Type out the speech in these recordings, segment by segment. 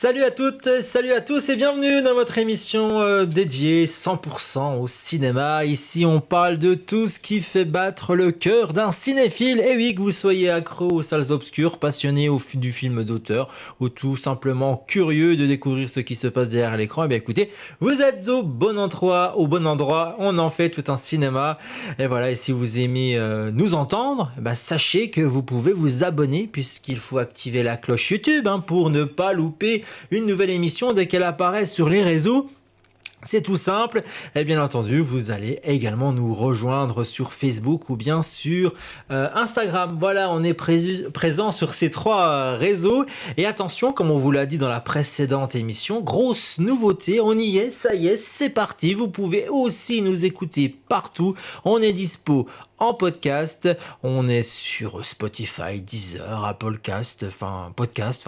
Salut à toutes, salut à tous et bienvenue dans votre émission dédiée 100% au cinéma. Ici on parle de tout ce qui fait battre le cœur d'un cinéphile. Et oui, que vous soyez accro aux salles obscures, passionné du film d'auteur ou tout simplement curieux de découvrir ce qui se passe derrière l'écran, et bien écoutez, vous êtes au bon endroit, on en fait tout un cinéma. Et voilà, et si vous aimez nous entendre, sachez que vous pouvez vous abonner puisqu'il faut activer la cloche YouTube pour ne pas louper une nouvelle émission dès qu'elle apparaît sur les réseaux. C'est tout simple, et bien entendu, vous allez également nous rejoindre sur Facebook ou bien sur Instagram. Voilà, on est présent sur ces trois réseaux. Et attention, comme on vous l'a dit dans la précédente émission, grosse nouveauté, on y est, ça y est, c'est parti. Vous pouvez aussi nous écouter partout. On est dispo en podcast, on est sur Spotify, Deezer, Podcast,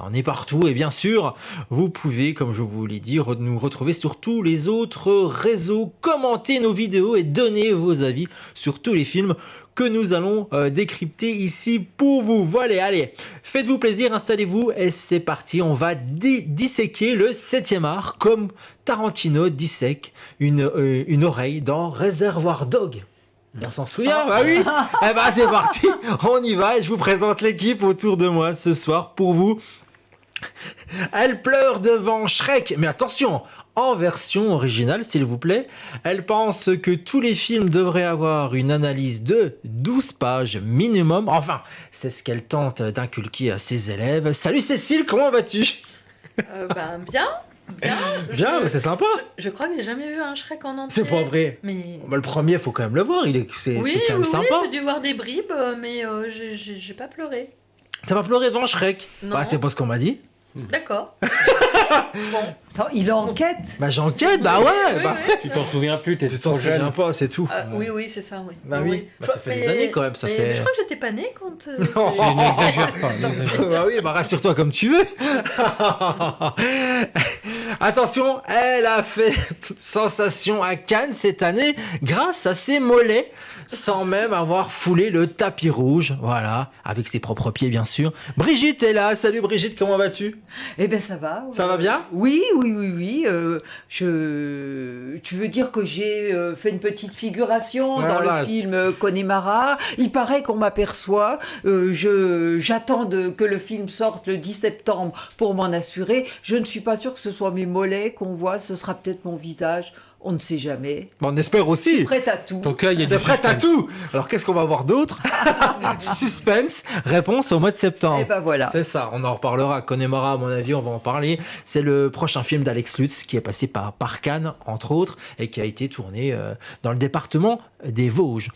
on est partout. Et bien sûr, vous pouvez, comme je vous l'ai dit, nous retrouver sur tous les autres réseaux, commenter nos vidéos et donner vos avis sur tous les films que nous allons décrypter ici pour vous. Voilà, allez, faites-vous plaisir, installez-vous et c'est parti. On va disséquer le 7e art comme Tarantino dissèque une oreille dans Reservoir Dogs. On s'en souvient, bah oui. C'est parti, on y va et je vous présente l'équipe autour de moi ce soir pour vous. Elle pleure devant Shrek, mais attention, en version originale s'il vous plaît. Elle pense que tous les films devraient avoir une analyse de 12 pages minimum. Enfin, c'est ce qu'elle tente d'inculquer à ses élèves. Salut Cécile, comment vas-tu ? Bien. Bien, mais c'est sympa. Je crois que j'ai jamais vu un Shrek en entier. C'est pas vrai. Mais... le premier, faut quand même le voir. C'est quand même sympa. Oui, j'ai dû voir des bribes, mais j'ai pas pleuré. T'as pas pleuré devant Shrek ? Non. C'est pas ce qu'on m'a dit. D'accord. Bon. Attends, il enquête. J'enquête, oui. Tu t'en souviens plus, tu t'en souviens pas, c'est tout. Oui, c'est ça, oui. Oui. Ça fait des années quand même, ça fait... Je crois que j'étais pas née quand... N'exagère pas. Rassure-toi comme tu veux. Attention, elle a fait sensation à Cannes cette année grâce à ses mollets, sans même avoir foulé le tapis rouge. Voilà, avec ses propres pieds bien sûr. Brigitte est là. Salut Brigitte, comment vas-tu ? Eh bien ça va. Ça va bien ? Oui. Tu veux dire que j'ai fait une petite figuration dans le film Connemara. Il paraît qu'on m'aperçoit. J'attends que le film sorte le 10 septembre pour m'en assurer. Je ne suis pas sûre que ce soit mes mollets qu'on voit. Ce sera peut-être mon visage. On ne sait jamais. On espère aussi. Je suis prête à tout. Donc là, il y a T'es prête à tout. Alors qu'est-ce qu'on va voir d'autre ? Suspense, réponse au mois de septembre. Et voilà. C'est ça, on en reparlera. Connemara, à mon avis, on va en parler. C'est le prochain film d'Alex Lutz qui est passé par Cannes, entre autres, et qui a été tourné dans le département des Vosges.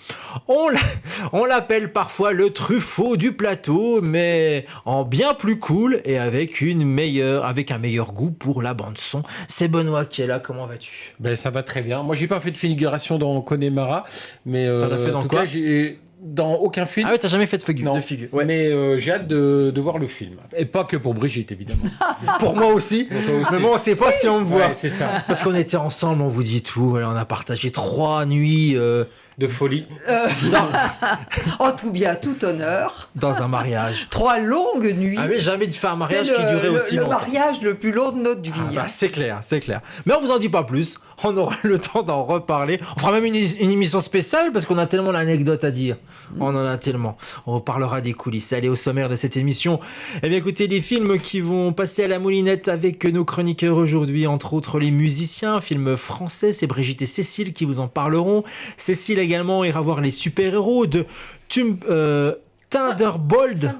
On l'appelle parfois le Truffaut du plateau, mais en bien plus cool et avec un meilleur goût pour la bande son. C'est Benoît qui est là. Comment vas-tu ? Ça va très bien. Moi, j'ai pas fait de figuration dans Connemara, mais t'en as fait dans en tout quoi ? cas, j'ai dans aucun film. Ah oui, t'as jamais fait de figure. Ouais. Mais j'ai hâte de voir le film. Et pas que pour Brigitte, évidemment. Pour moi aussi. Mais moi, on sait pas si on me voit. Ouais, c'est ça. Parce qu'on était ensemble, on vous dit tout. Voilà, on a partagé 3 nuits de folie. En tout bien, tout honneur. Dans un mariage. 3 longues nuits. Ah mais jamais dû faire un mariage qui durait aussi longtemps. Le mariage le plus long de notre vie. C'est clair. Mais on vous en dit pas plus. On aura le temps d'en reparler. On fera même une émission spéciale parce qu'on a tellement d'anecdotes à dire. On en a tellement. On parlera des coulisses. Allez, au sommaire de cette émission. Eh bien, écoutez, les films qui vont passer à la moulinette avec nos chroniqueurs aujourd'hui, entre autres les musiciens, films français, c'est Brigitte et Cécile qui vous en parleront. Cécile également ira voir les super-héros de Thunderbolt.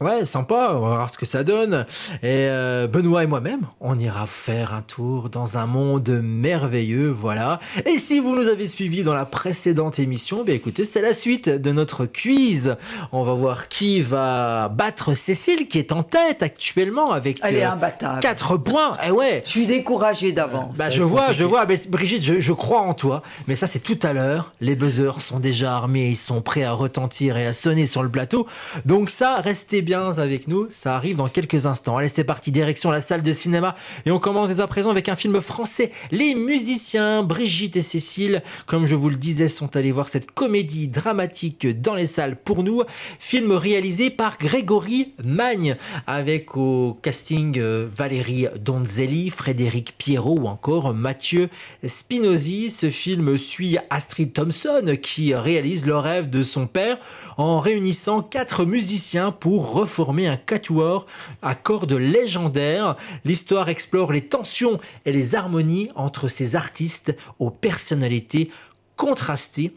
Ouais, sympa, on va voir ce que ça donne. Et Benoît et moi-même, on ira faire un tour dans un monde merveilleux, voilà. Et si vous nous avez suivis dans la précédente émission, écoutez, c'est la suite de notre quiz. On va voir qui va battre Cécile, qui est en tête actuellement avec 4 points. Eh ouais. Je suis découragée d'avance. Je vois. Mais Brigitte, je crois en toi. Mais ça, c'est tout à l'heure. Les buzzers sont déjà armés, ils sont prêts à retentir et à sonner sur le plateau. Donc ça, restez bien avec nous, ça arrive dans quelques instants. Allez, c'est parti, direction la salle de cinéma. Et on commence dès à présent avec un film français. Les musiciens, Brigitte et Cécile, comme je vous le disais, sont allés voir cette comédie dramatique dans les salles pour nous. Film réalisé par Grégory Magne, avec au casting Valérie Donzelli, Frédéric Pierrot ou encore Mathieu Spinozzi. Ce film suit Astrid Thompson qui réalise le rêve de son père en réunissant 4 musiciens pour reformer un quatuor à cordes légendaire. L'histoire explore les tensions et les harmonies entre ces artistes aux personnalités contrastées.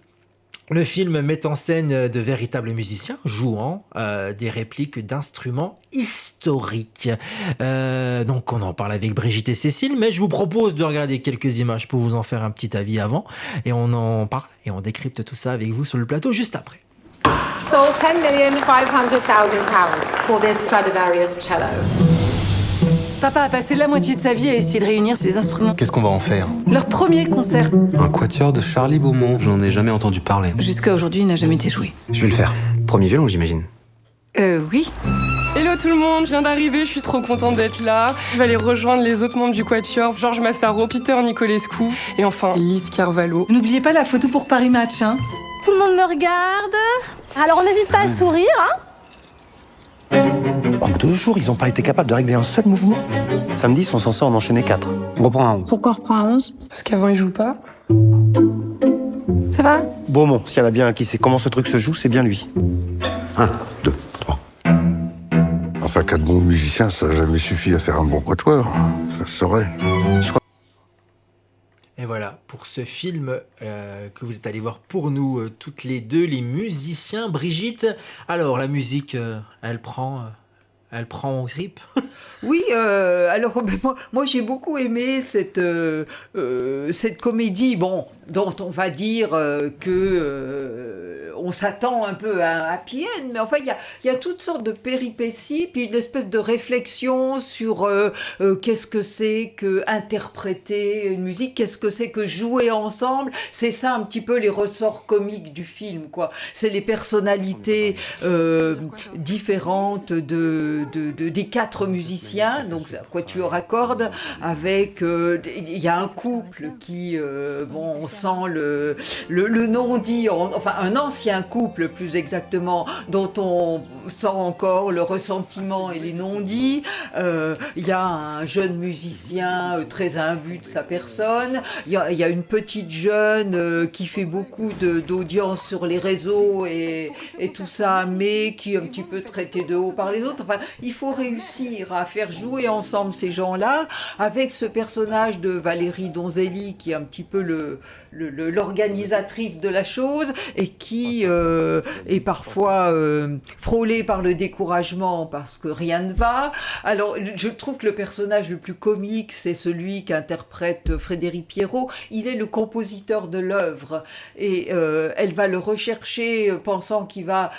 Le film met en scène de véritables musiciens jouant des répliques d'instruments historiques. Donc on en parle avec Brigitte et Cécile, mais je vous propose de regarder quelques images pour vous en faire un petit avis avant. Et on en parle et on décrypte tout ça avec vous sur le plateau juste après. Sold 10,500,000 pounds for this Stradivarius cello. Papa a passé la moitié de sa vie à essayer de réunir ces instruments. Qu'est-ce qu'on va en faire? Leur premier concert. Un quatuor de Charlie Beaumont. J'en ai jamais entendu parler. Jusqu'à aujourd'hui, il n'a jamais été joué. Je vais le faire. Premier violon, j'imagine. Oui. Hello tout le monde, je viens d'arriver, je suis trop contente d'être là. Je vais aller rejoindre les autres membres du Quatuor, Georges Massaro, Peter Nicolescu et enfin Lise Carvalho. N'oubliez pas la photo pour Paris Match, hein. Tout le monde me regarde. Alors on n'hésite pas à sourire, hein. En 2 jours, ils n'ont pas été capables de régler un seul mouvement. Samedi, ils sont censés en enchaîner 4. On reprend à 11. Pourquoi on reprend à 11? Parce qu'avant ils jouent pas. Ça va? Beaumont, s'il y en a bien un qui sait comment ce truc se joue, c'est bien lui. 1, 2, 3. Enfin, 4 bons musiciens, ça n'a jamais suffi à faire un bon quatuor. Ça se saurait. Et voilà, pour ce film que vous êtes allés voir pour nous, toutes les deux, les musiciens. Brigitte, alors la musique, elle prend au trip. Oui, alors moi j'ai beaucoup aimé cette comédie, bon, dont on va dire que on s'attend un peu à un happy end, mais enfin il y a toutes sortes de péripéties, puis une espèce de réflexion sur qu'est-ce que c'est que interpréter une musique, qu'est-ce que c'est que jouer ensemble. C'est ça un petit peu les ressorts comiques du film, quoi. C'est les personnalités différentes des 4 musiciens, donc c'est un quatuor à cordes, avec il y a un couple qui on sent le non-dit, enfin un ancien couple plus exactement, dont on sent encore le ressentiment et les non-dits. Il y a un jeune musicien très imbu de sa personne, il y a une petite jeune qui fait beaucoup d'audience sur les réseaux et tout ça, mais qui est un petit peu traitée de haut par les autres. Enfin, il faut réussir à faire jouer ensemble ces gens-là, avec ce personnage de Valérie Donzelli qui est un petit peu l'organisatrice de la chose et qui est parfois frôlée par le découragement parce que rien ne va. Alors je trouve que le personnage le plus comique, c'est celui qu'interprète Frédéric Pierrot. Il est le compositeur de l'œuvre et elle va le rechercher pensant qu'il va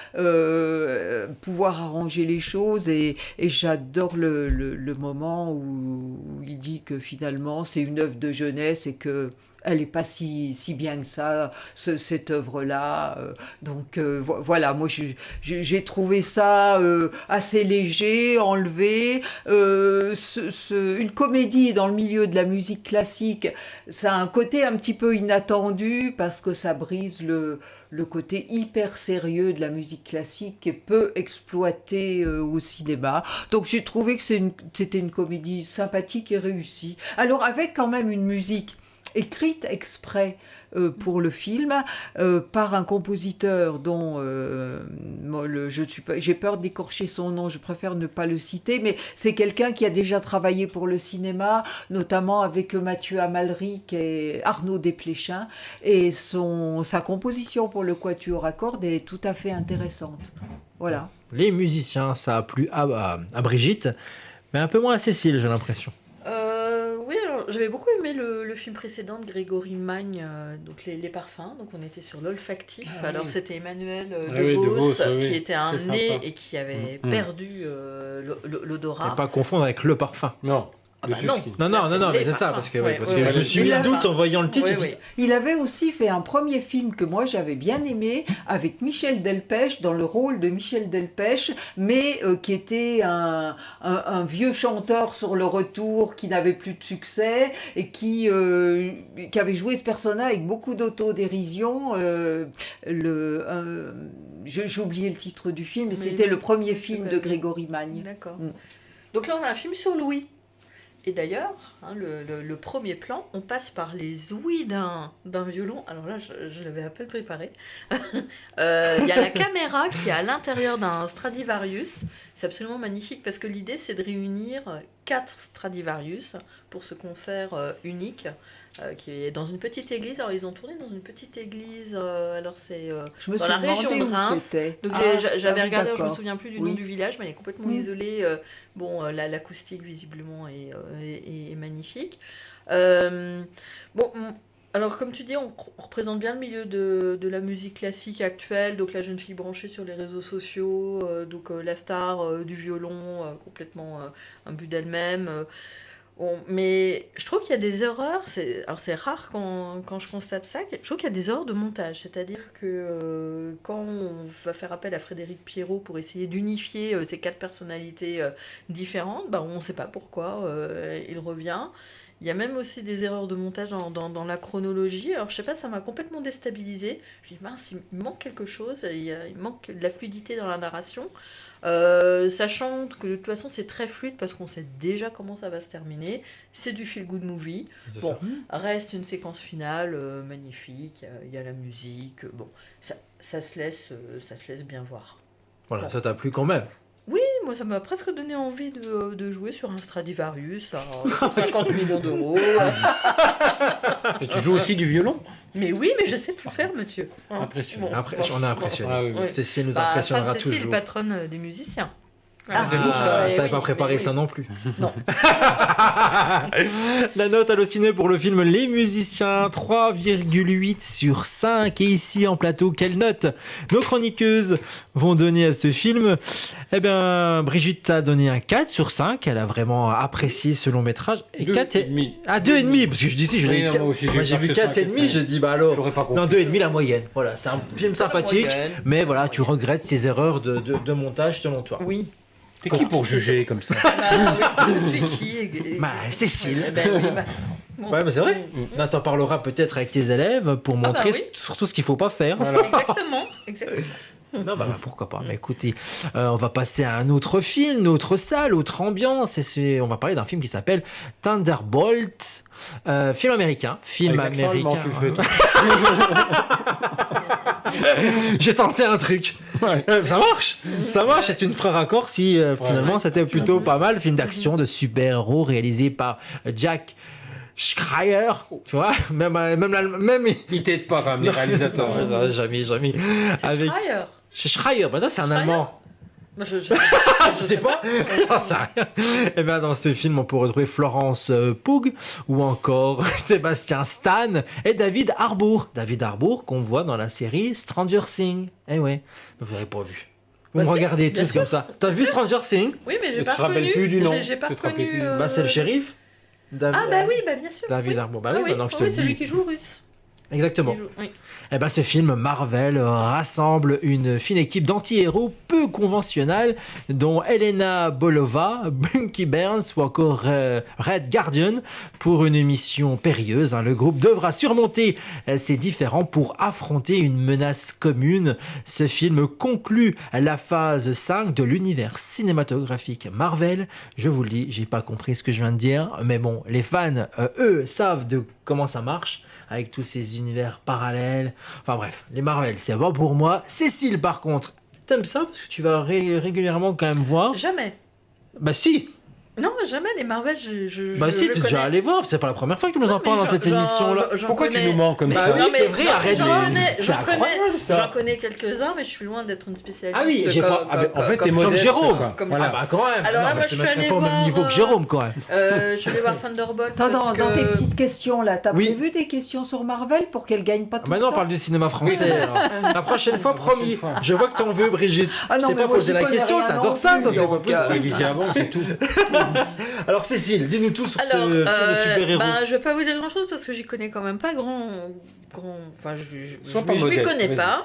pouvoir arranger les choses et j'adore le moment où il dit que finalement c'est une œuvre de jeunesse et que elle n'est pas si bien que ça, cette œuvre-là. Donc voilà, moi j'ai trouvé ça assez léger, enlevé. Une comédie dans le milieu de la musique classique, ça a un côté un petit peu inattendu parce que ça brise le côté hyper sérieux de la musique classique qui est peu exploité au cinéma. Donc j'ai trouvé que c'était une comédie sympathique et réussie. Alors avec quand même une musique écrite exprès pour le film par un compositeur dont j'ai peur d'écorcher son nom, je préfère ne pas le citer, mais c'est quelqu'un qui a déjà travaillé pour le cinéma, notamment avec Mathieu Amalric et Arnaud Desplechin, et sa composition pour le quatuor à cordes est tout à fait intéressante. Voilà. Les musiciens, ça a plu à Brigitte, mais un peu moins à Cécile, j'ai l'impression. Oui, alors j'avais beaucoup aimé le film précédent de Grégory Magne, donc les parfums. Donc on était sur l'olfactif. Alors c'était Emmanuel De Vos qui était un nez et qui avait perdu l'odorat. Et pas confondre avec le parfum. Non. Ah bah non, mais c'est ça, parce que je me suis mis le doute en voyant le titre. Il avait aussi fait un premier film que moi j'avais bien aimé, avec Michel Delpech, dans le rôle de Michel Delpech, mais qui était un vieux chanteur sur le retour, qui n'avait plus de succès, et qui avait joué ce personnage avec beaucoup d'autodérision. J'ai oublié le titre du film, mais c'était le premier film de Grégory Magne. D'accord. Donc là on a un film sur Louis. Et d'ailleurs, le premier plan, on passe par les ouïes d'un violon. Alors là, je l'avais à peine préparé. Il y a la caméra qui est à l'intérieur d'un Stradivarius. C'est absolument magnifique parce que l'idée, c'est de réunir 4 Stradivarius pour ce concert unique qui est dans une petite église. Alors, ils ont tourné dans une petite église. Alors, c'est dans la région de Reims. Donc, j'avais regardé, je ne me souviens plus du nom du village, mais elle est complètement isolée. L'acoustique, visiblement, est magnifique. Alors, comme tu dis, on représente bien le milieu de la musique classique actuelle, donc la jeune fille branchée sur les réseaux sociaux, la star du violon, complètement imbue d'elle-même. Mais je trouve qu'il y a des erreurs, c'est rare quand je constate ça, je trouve qu'il y a des erreurs de montage, c'est-à-dire que quand on va faire appel à Frédéric Pierrot pour essayer d'unifier ces 4 personnalités différentes, on ne sait pas pourquoi il revient. Il y a même aussi des erreurs de montage dans la chronologie. Alors, je sais pas, ça m'a complètement déstabilisée. Je me dis, mince, il manque quelque chose. Il manque de la fluidité dans la narration. Sachant que de toute façon, c'est très fluide parce qu'on sait déjà comment ça va se terminer. C'est du feel-good movie. Reste une séquence finale magnifique. Il y a la musique. Ça se laisse bien voir. Voilà, ça t'a plu quand même. Oui, moi ça m'a presque donné envie de jouer sur un Stradivarius à 50 millions d'euros. Et tu joues aussi du violon ? Mais oui, mais je sais tout faire, monsieur. Impressionnant. On est impressionné. Oui. Cécile nous impressionnera toujours. Cécile, patronne des musiciens. ça n'avait pas préparé ça non plus. Non. La note Allociné pour le film Les Musiciens, 3,8 sur 5. Et ici en plateau, quelle note nos chroniqueuses vont donner à ce film ? Eh bien, Brigitte a donné un 4 sur 5. Elle a vraiment apprécié ce long métrage. Et 2,5. Ah, 2,5, parce que je dis si, j'ai vu 4,5, je dis bah alors. Non, 2,5 la moyenne. Voilà, c'est un film sympathique, mais voilà, tu regrettes ces erreurs de montage selon toi. Oui. T'es qui pour juger comme ça ? Je suis qui ? Cécile. Ouais, c'est vrai. T'en parleras peut-être avec tes élèves pour montrer surtout ce qu'il faut pas faire. Voilà. Exactement. Non, pourquoi pas. Mais écoutez, on va passer à un autre film, une autre salle, autre ambiance. On va parler d'un film qui s'appelle Thunderbolt. Film américain. J'ai tenté un truc. Ouais. Ça marche. Et tu ne feras raccord si finalement c'était plutôt pas mal. Film d'action de super-héros réalisé par Jack Schreier, tu vois, même il t'aide pas quand même les réalisateurs. Jamais. C'est avec Schreier, ça c'est un Allemand. Je sais pas, j'en sais rien. Et bien dans ce film, on peut retrouver Florence Pugh ou encore Sébastien Stan et David Harbour. David Harbour qu'on voit dans la série Stranger Things. Eh ouais, vous n'avez pas vu. Vous me regardez tous comme ça. T'as vu Stranger Things ? Oui, mais j'ai pas reconnu. Tu te rappelles plus du nom ? J'ai pas reconnu. C'est le shérif. Bien sûr. David Harbour. Maintenant que je te le dis. C'est lui qui joue le russe. Exactement. Et ce film Marvel rassemble une fine équipe d'anti-héros peu conventionnels dont Elena Bolova, Bucky Barnes ou encore Red Guardian pour une mission périlleuse. Le groupe devra surmonter ses différends pour affronter une menace commune. Ce film conclut la phase 5 de l'univers cinématographique Marvel. Je vous le dis, j'ai pas compris ce que je viens de dire, mais bon, les fans, eux, savent de comment ça marche avec tous ces univers parallèles. Enfin bref, les Marvel, c'est bon pour moi. Cécile, par contre, t'aimes ça parce que tu vas régulièrement quand même voir. Jamais. Si. Non, jamais les Marvel, si, t'es déjà allé voir, c'est pas la première fois que tu nous en parles dans cette émission-là. Pourquoi tu nous mens comme ça ? Oui, c'est vrai, arrête. J'en connais quelques-uns, mais je suis loin d'être une spécialiste. Ah oui, j'ai pas. En fait, t'es comme Jérôme. Quand même. Alors moi, je suis allée pas au même niveau que Jérôme, quand même. Je suis allée voir Thunderbolt. Dans tes petites questions, là, t'as prévu des questions sur Marvel pour qu'elle gagne pas tout le temps ? Maintenant, on parle du cinéma français. La prochaine fois, promis. Je vois que t'en veux, Brigitte. Je t'ai pas posé la question, t'adores ça, c'est pas possible. Avant, c'est tout. Alors Cécile, dis-nous tout sur ce film de super-héros. Je vais pas vous dire grand-chose parce que j'y connais quand même pas grand... Enfin, je m'y modeste, connais vas-y. pas.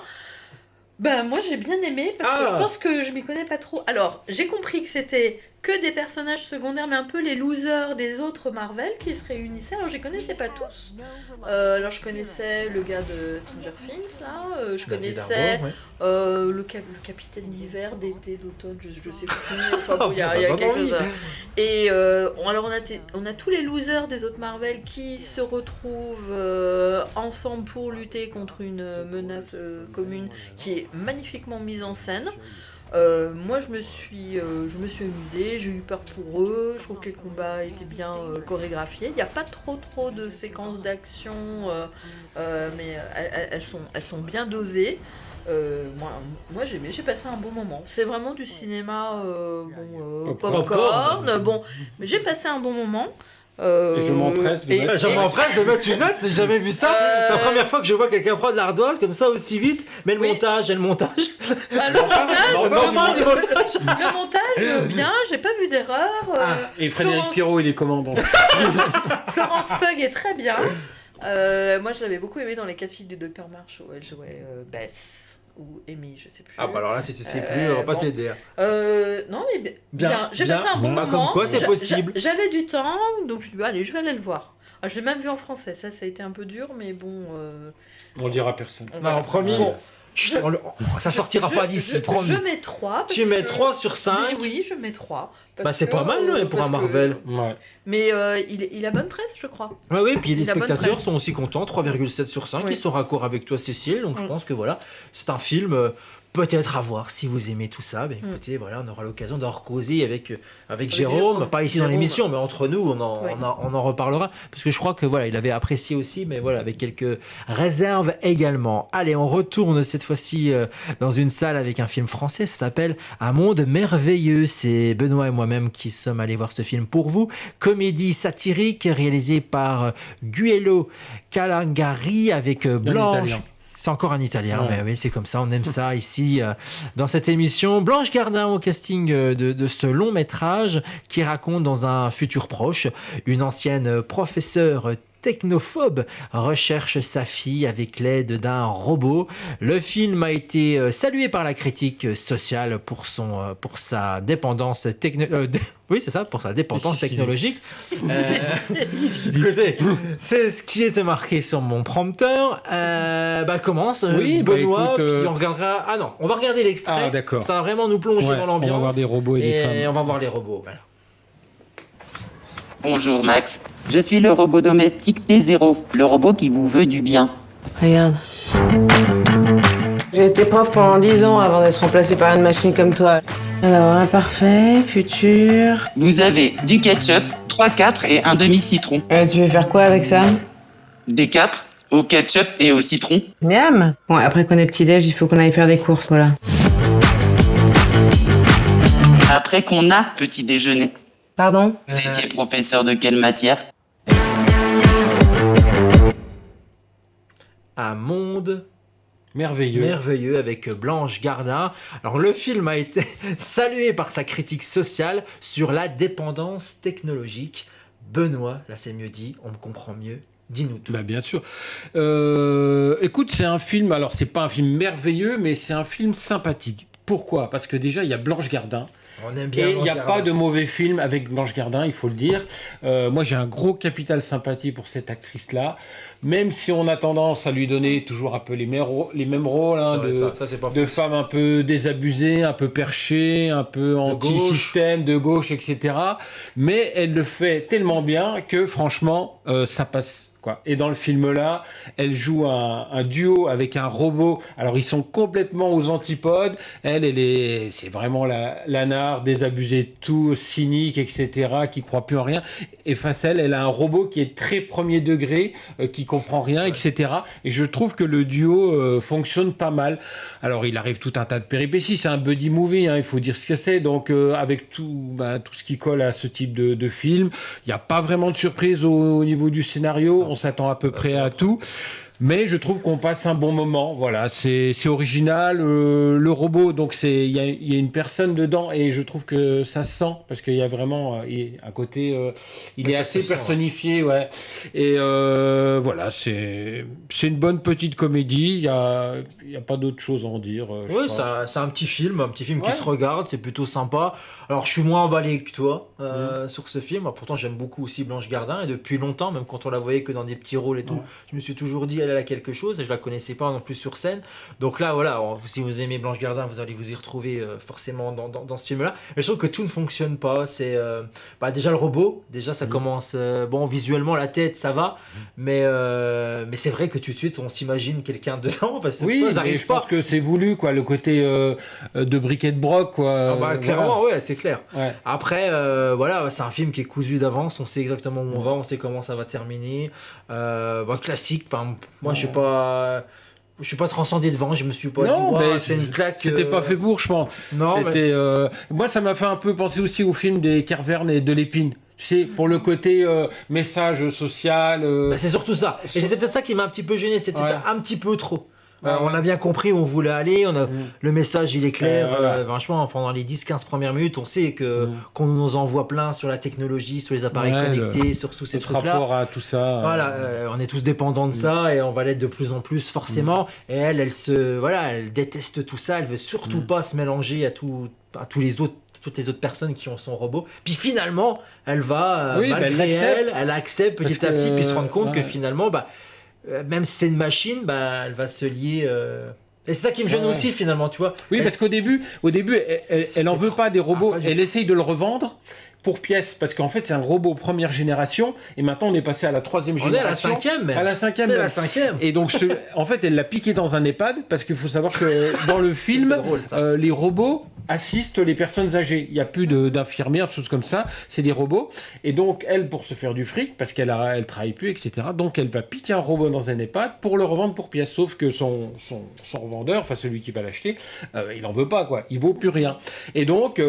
Moi j'ai bien aimé parce que je pense que je m'y connais pas trop. Alors, j'ai compris que c'était que des personnages secondaires, mais un peu les losers des autres Marvel qui se réunissaient. Alors, je les connaissais pas tous. Alors, je connaissais le gars de Stranger Things, là. Je connaissais le capitaine d'hiver, d'été, d'automne, je sais plus. Enfin, bon, il y a quelque chose. Et alors, on a tous les losers des autres Marvel qui se retrouvent ensemble pour lutter contre une menace commune qui est magnifiquement mise en scène. Moi je me suis amusée, j'ai eu peur pour eux, je trouve que les combats étaient bien chorégraphiés. Il n'y a pas trop de séquences d'action, mais elles sont bien dosées. Moi j'ai passé un bon moment. C'est vraiment du cinéma popcorn. Bon, mais j'ai passé un bon moment. Et je m'empresse de mettre une note, j'ai jamais vu ça. C'est la première fois que je vois quelqu'un prendre l'ardoise comme ça aussi vite. Mais le montage. Le montage, bien, j'ai pas vu d'erreur. Et Frédéric Pierrot, il est comment donc Florence Pugh est très bien. Moi je l'avais beaucoup aimé dans Les 4 filles du Dr March où elle jouait Bess. Ou Amy, je sais plus. Alors là, si tu sais plus, on va pas t'aider. Non, mais bien. J'ai passé un bon moment. Comme quoi, c'est possible. J'avais du temps, donc je dis, allez, je vais aller le voir. Je l'ai même vu en français. Ça a été un peu dur, mais bon. On le dira à personne. Non, promis. Ça sortira pas d'ici, promis. Je mets 3. Tu mets 3 sur 5. Oui, je mets 3. C'est pas mal pour un Marvel. Ouais. Mais il a bonne presse, je crois. Oui, puis les spectateurs sont aussi contents. 3,7 sur 5. Ils sont raccord avec toi, Cécile. Donc je pense que voilà, c'est un film peut-être à voir si vous aimez tout ça. Écoutez, voilà, on aura l'occasion d'en causer avec Jérôme. Pas ici dans l'émission, mais entre nous, on en reparlera. Parce que je crois que voilà, il avait apprécié aussi, mais voilà, avec quelques réserves également. Allez, on retourne cette fois-ci dans une salle avec un film français. Ça s'appelle Un monde merveilleux. C'est Benoît et moi-même qui sommes allés voir ce film pour vous. Comédie satirique réalisée par Guello Calangari avec Blanche. C'est encore un italien, mais oui, c'est comme ça, on aime ça ici dans cette émission. Blanche Gardin au casting de ce long métrage qui raconte dans un futur proche une ancienne professeure technophobe recherche sa fille avec l'aide d'un robot. Le film a été salué par la critique sociale pour sa dépendance technologique. Écoutez, c'est ce qui était marqué sur mon prompteur. Commence. Benoît, puis on regardera. Ah non, on va regarder l'extrait. Ah d'accord. Ça va vraiment nous plonger dans l'ambiance. On va voir des robots et des femmes. On va voir les robots. Voilà. Bonjour Max, je suis le robot domestique T0, le robot qui vous veut du bien. Regarde. J'ai été prof pendant 10 ans avant d'être remplacé par une machine comme toi. Alors, imparfait, futur... Vous avez du ketchup, 3 capres et un demi-citron. Tu veux faire quoi avec ça? Des capres, au ketchup et au citron. Miam. Bon, après qu'on ait petit-déj, il faut qu'on aille faire des courses, voilà. Après qu'on a petit déjeuner. Pardon? Vous étiez professeur de quelle matière? Un monde merveilleux avec Blanche Gardin. Alors le film a été salué par sa critique sociale sur la dépendance technologique. Benoît, là c'est mieux dit, on me comprend mieux. Dis-nous tout. Bien sûr. Écoute, c'est un film, alors c'est pas un film merveilleux, mais c'est un film sympathique. Pourquoi? Parce que déjà, il y a Blanche Gardin. On aime bien. Et il n'y a pas de mauvais film avec Blanche Gardin, il faut le dire. Moi, j'ai un gros capital sympathie pour cette actrice-là, même si on a tendance à lui donner toujours un peu les mêmes rôles de femmes un peu désabusées, un peu perchées, un peu anti-système, de gauche, etc. Mais elle le fait tellement bien que, franchement, ça passe. Et dans le film-là, elle joue un duo avec un robot. Alors, ils sont complètement aux antipodes. C'est vraiment la narre, désabusée de tout, cynique, etc., qui croit plus en rien. Et face à elle, elle a un robot qui est très premier degré, qui comprend rien, etc. Et je trouve que le duo fonctionne pas mal. Alors, il arrive tout un tas de péripéties. C'est un buddy movie, il faut dire ce que c'est. Donc, avec tout ce qui colle à ce type de film, il n'y a pas vraiment de surprise au niveau du scénario. On s'attend à peu près à tout. Mais je trouve qu'on passe un bon moment. Voilà, c'est original. Le robot, donc il y a une personne dedans et je trouve que ça se sent parce qu'il y a vraiment à côté, il est assez personnifié, ouais. Et voilà, c'est une bonne petite comédie. Il y a pas d'autre chose à en dire. Oui, c'est un petit film qui se regarde. C'est plutôt sympa. Alors, je suis moins emballé que toi sur ce film. Pourtant, j'aime beaucoup aussi Blanche Gardin et depuis longtemps, même quand on la voyait que dans des petits rôles et tout, je me suis toujours dit elle a quelque chose et je la connaissais pas non plus sur scène. Donc là, voilà, si vous aimez Blanche Gardin, vous allez vous y retrouver forcément dans ce film-là. Mais je trouve que tout ne fonctionne pas. C'est déjà le robot. Déjà, ça commence visuellement la tête, ça va, mais c'est vrai que tout de suite, on s'imagine quelqu'un dedans. Parce que je pense que c'est voulu, quoi, le côté de briquet de broc, quoi. Clairement, ouais, c'est clair. Ouais. Après, voilà, c'est un film qui est cousu d'avance. On sait exactement où on va, on sait comment ça va terminer. Classique. Enfin, moi, je suis pas transcendé devant. Je me suis pas dit, c'est une claque. C'était pas fait pour, je pense. Non. C'était. Moi, ça m'a fait un peu penser aussi au film des Kervern et de Lépine. Tu sais, pour le côté message social. C'est surtout ça. Et c'est peut-être ça qui m'a un petit peu gêné. C'est peut-être un petit peu trop. On a bien compris où on voulait aller, le message il est clair, franchement pendant les 10-15 premières minutes on sait qu'on nous envoie plein sur la technologie, sur les appareils connectés, sur tous ces trucs là, rapport à tout ça, on est tous dépendants de ça et on va l'être de plus en plus forcément, et elle déteste tout ça, elle veut surtout pas se mélanger à toutes les autres personnes qui ont son robot, puis finalement elle va malgré elle accepte petit à petit, puis se rendre compte que finalement même si c'est une machine, elle va se lier. Et c'est ça qui me gêne aussi finalement, tu vois. Oui, parce qu'au début, elle en veut pas des robots. Elle essaye de le revendre pour pièces, parce qu'en fait c'est un robot première génération et maintenant on est passé à la 3e génération. On est à la 5e même. À la 5e. C'est la 5e. Et donc en fait elle l'a piqué dans un EHPAD parce qu'il faut savoir que dans le film drôle, les robots assistent les personnes âgées. Il n'y a plus d'infirmières, de choses comme ça. C'est des robots. Et donc elle, pour se faire du fric, parce qu'elle travaille plus, etc. Donc elle va piquer un robot dans un EHPAD pour le revendre pour pièces. Sauf que son revendeur, enfin celui qui va l'acheter, il en veut pas, quoi. Il vaut plus rien. Et donc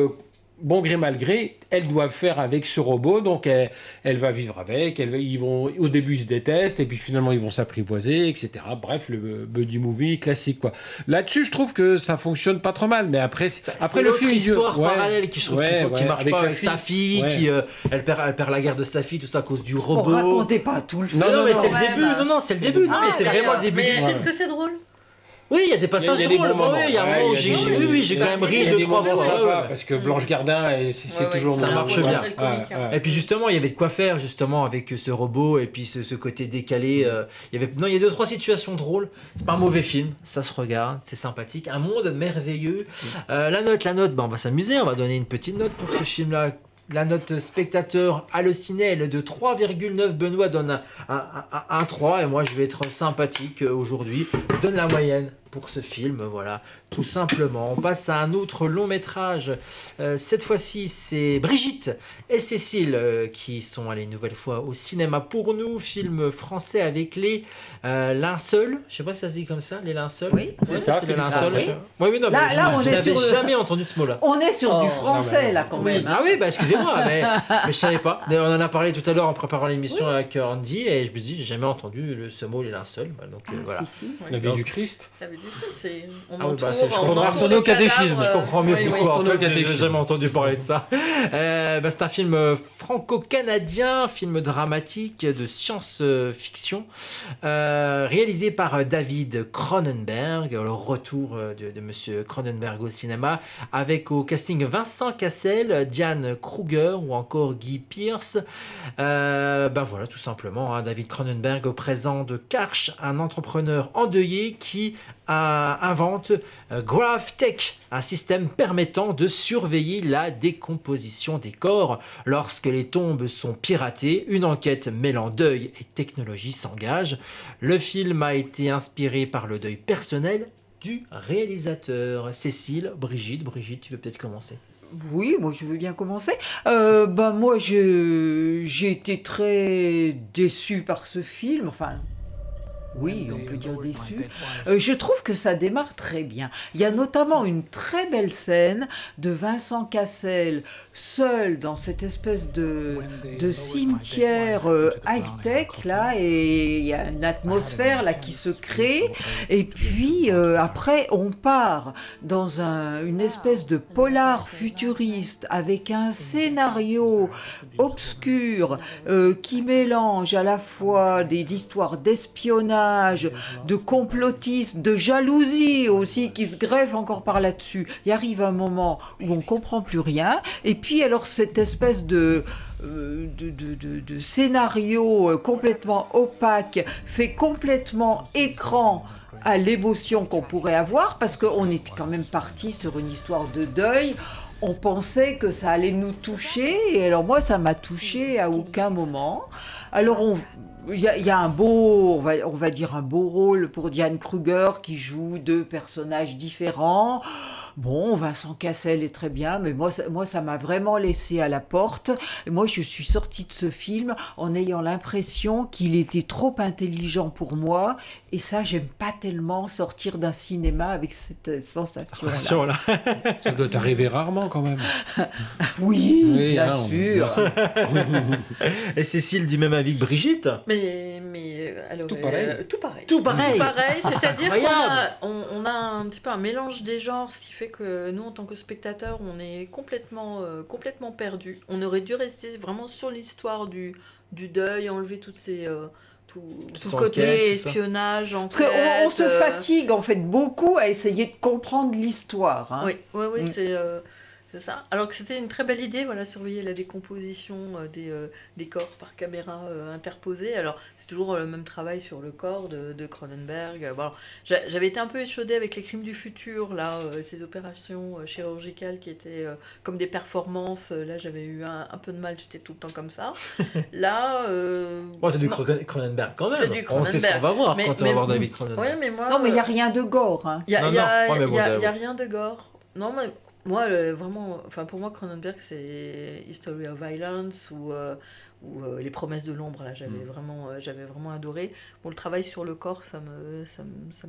bon gré mal gré, elle doit faire avec ce robot, donc elle va vivre avec, au début ils se détestent, et puis finalement ils vont s'apprivoiser, etc. Bref, le buddy movie classique, quoi. Là-dessus, je trouve que ça fonctionne pas trop mal, mais après le film... C'est histoire parallèle qui, je trouve, qui marche pas avec sa fille, qui elle perd la guerre de sa fille, tout ça à cause du robot. Racontez pas tout le film. Non, mais c'est le début, c'est le début, mais c'est vraiment le début. Mais est-ce que c'est drôle? Oui, il y a des passages drôles. J'ai quand même ri 2-3 fois. Parce que Blanche Gardin, c'est toujours... Ça marche bien. Et puis justement, il y avait de quoi faire justement avec ce robot et puis ce côté décalé. Il y a 2-3 situations drôles. C'est pas un mauvais film, ça se regarde, c'est sympathique. Un monde merveilleux. La note, on va s'amuser, on va donner une petite note pour ce film-là. La note spectateur Allociné, elle est de 3,9. Benoît donne un 3 et moi je vais être sympathique aujourd'hui. Je donne la moyenne pour ce film, voilà, tout simplement. On passe à un autre long métrage. Cette fois-ci, c'est Brigitte et Cécile qui sont allées une nouvelle fois au cinéma pour nous. Film français avec les linceuls. Je sais pas si ça se dit comme ça, les linceuls. Oui, c'est ça, c'est les linceuls. Oui, non, je n'avais jamais entendu ce mot-là. On est sur du français, là, quand même. Ah oui, excusez-moi, mais je savais pas. On en a parlé tout à l'heure en préparant l'émission avec Andy et je me dis, j'ai jamais entendu ce mot, les linceuls. Donc voilà. La vie du Christ. Il faudra retourner au catéchisme. Je comprends mieux pourquoi. En fait, j'ai jamais entendu parler de ça. C'est un film franco-canadien, film dramatique de science-fiction, réalisé par David Cronenberg. Le retour de Monsieur Cronenberg au cinéma, avec au casting Vincent Cassel, Diane Kruger ou encore Guy Pearce. Voilà, tout simplement. David Cronenberg, au présent de Karch, un entrepreneur endeuillé qui invente GravTech, un système permettant de surveiller la décomposition des corps lorsque les tombes sont piratées. Une enquête mêlant deuil et technologie s'engage. Le film a été inspiré par le deuil personnel du réalisateur. Cécile, Brigitte, tu veux peut-être commencer? Oui, moi je veux bien commencer. Moi j'ai été très déçue par ce film. Enfin, Oui, on peut dire déçu. Je trouve que ça démarre très bien. Il y a notamment une très belle scène de Vincent Cassel seul dans cette espèce de cimetière high-tech là, et il y a une atmosphère là qui se crée. Et puis après, on part dans une espèce de polar futuriste avec un scénario obscur qui mélange à la fois des histoires d'espionnage, de complotisme, de jalousie aussi qui se greffe encore par là-dessus. Il arrive un moment où on comprend plus rien, et puis alors cette espèce de scénario complètement opaque fait complètement écran à l'émotion qu'on pourrait avoir, parce qu'on était quand même parti sur une histoire de deuil. On pensait que ça allait nous toucher, et alors moi ça m'a touché à aucun moment. Alors il y a un beau, on va dire un beau rôle pour Diane Kruger qui joue 2 personnages différents. Bon, Vincent Cassel est très bien, mais moi ça m'a vraiment laissé à la porte. Et moi, je suis sortie de ce film en ayant l'impression qu'il était trop intelligent pour moi. Et ça, j'aime pas tellement sortir d'un cinéma avec cette sensation-là. Ça doit t'arriver rarement, quand même. Oui, bien sûr. Et Cécile, du même avis que Brigitte? Mais alors, tout pareil. Tout pareil, c'est-à-dire qu'on a un petit peu un mélange des genres, ce qui fait que nous, en tant que spectateurs, on est complètement perdus. On aurait dû rester vraiment sur l'histoire du deuil, enlever toutes ces... tout le côté espionnage, enquête. Parce qu'on se fatigue en fait beaucoup à essayer de comprendre l'histoire. Hein. Oui, c'est ça. Alors que c'était une très belle idée, voilà, surveiller la décomposition des corps par caméra interposée. Alors c'est toujours le même travail sur le corps de Cronenberg. Bon, j'avais été un peu échaudée avec Les Crimes du futur, là, ces opérations chirurgicales qui étaient comme des performances. Là, j'avais eu un peu de mal, j'étais tout le temps comme ça. Là, c'est du Cronenberg quand même. C'est du Cronenberg. On sait ce qu'on va voir quand on va voir David Cronenberg. Ouais, mais moi, non, mais il n'y a rien de gore. Hein. Il y a rien de gore. Non, mais moi, vraiment, pour moi, Cronenberg, c'est History of Violence ou Les Promesses de l'ombre. Là, j'avais vraiment adoré. Bon, le travail sur le corps, ça me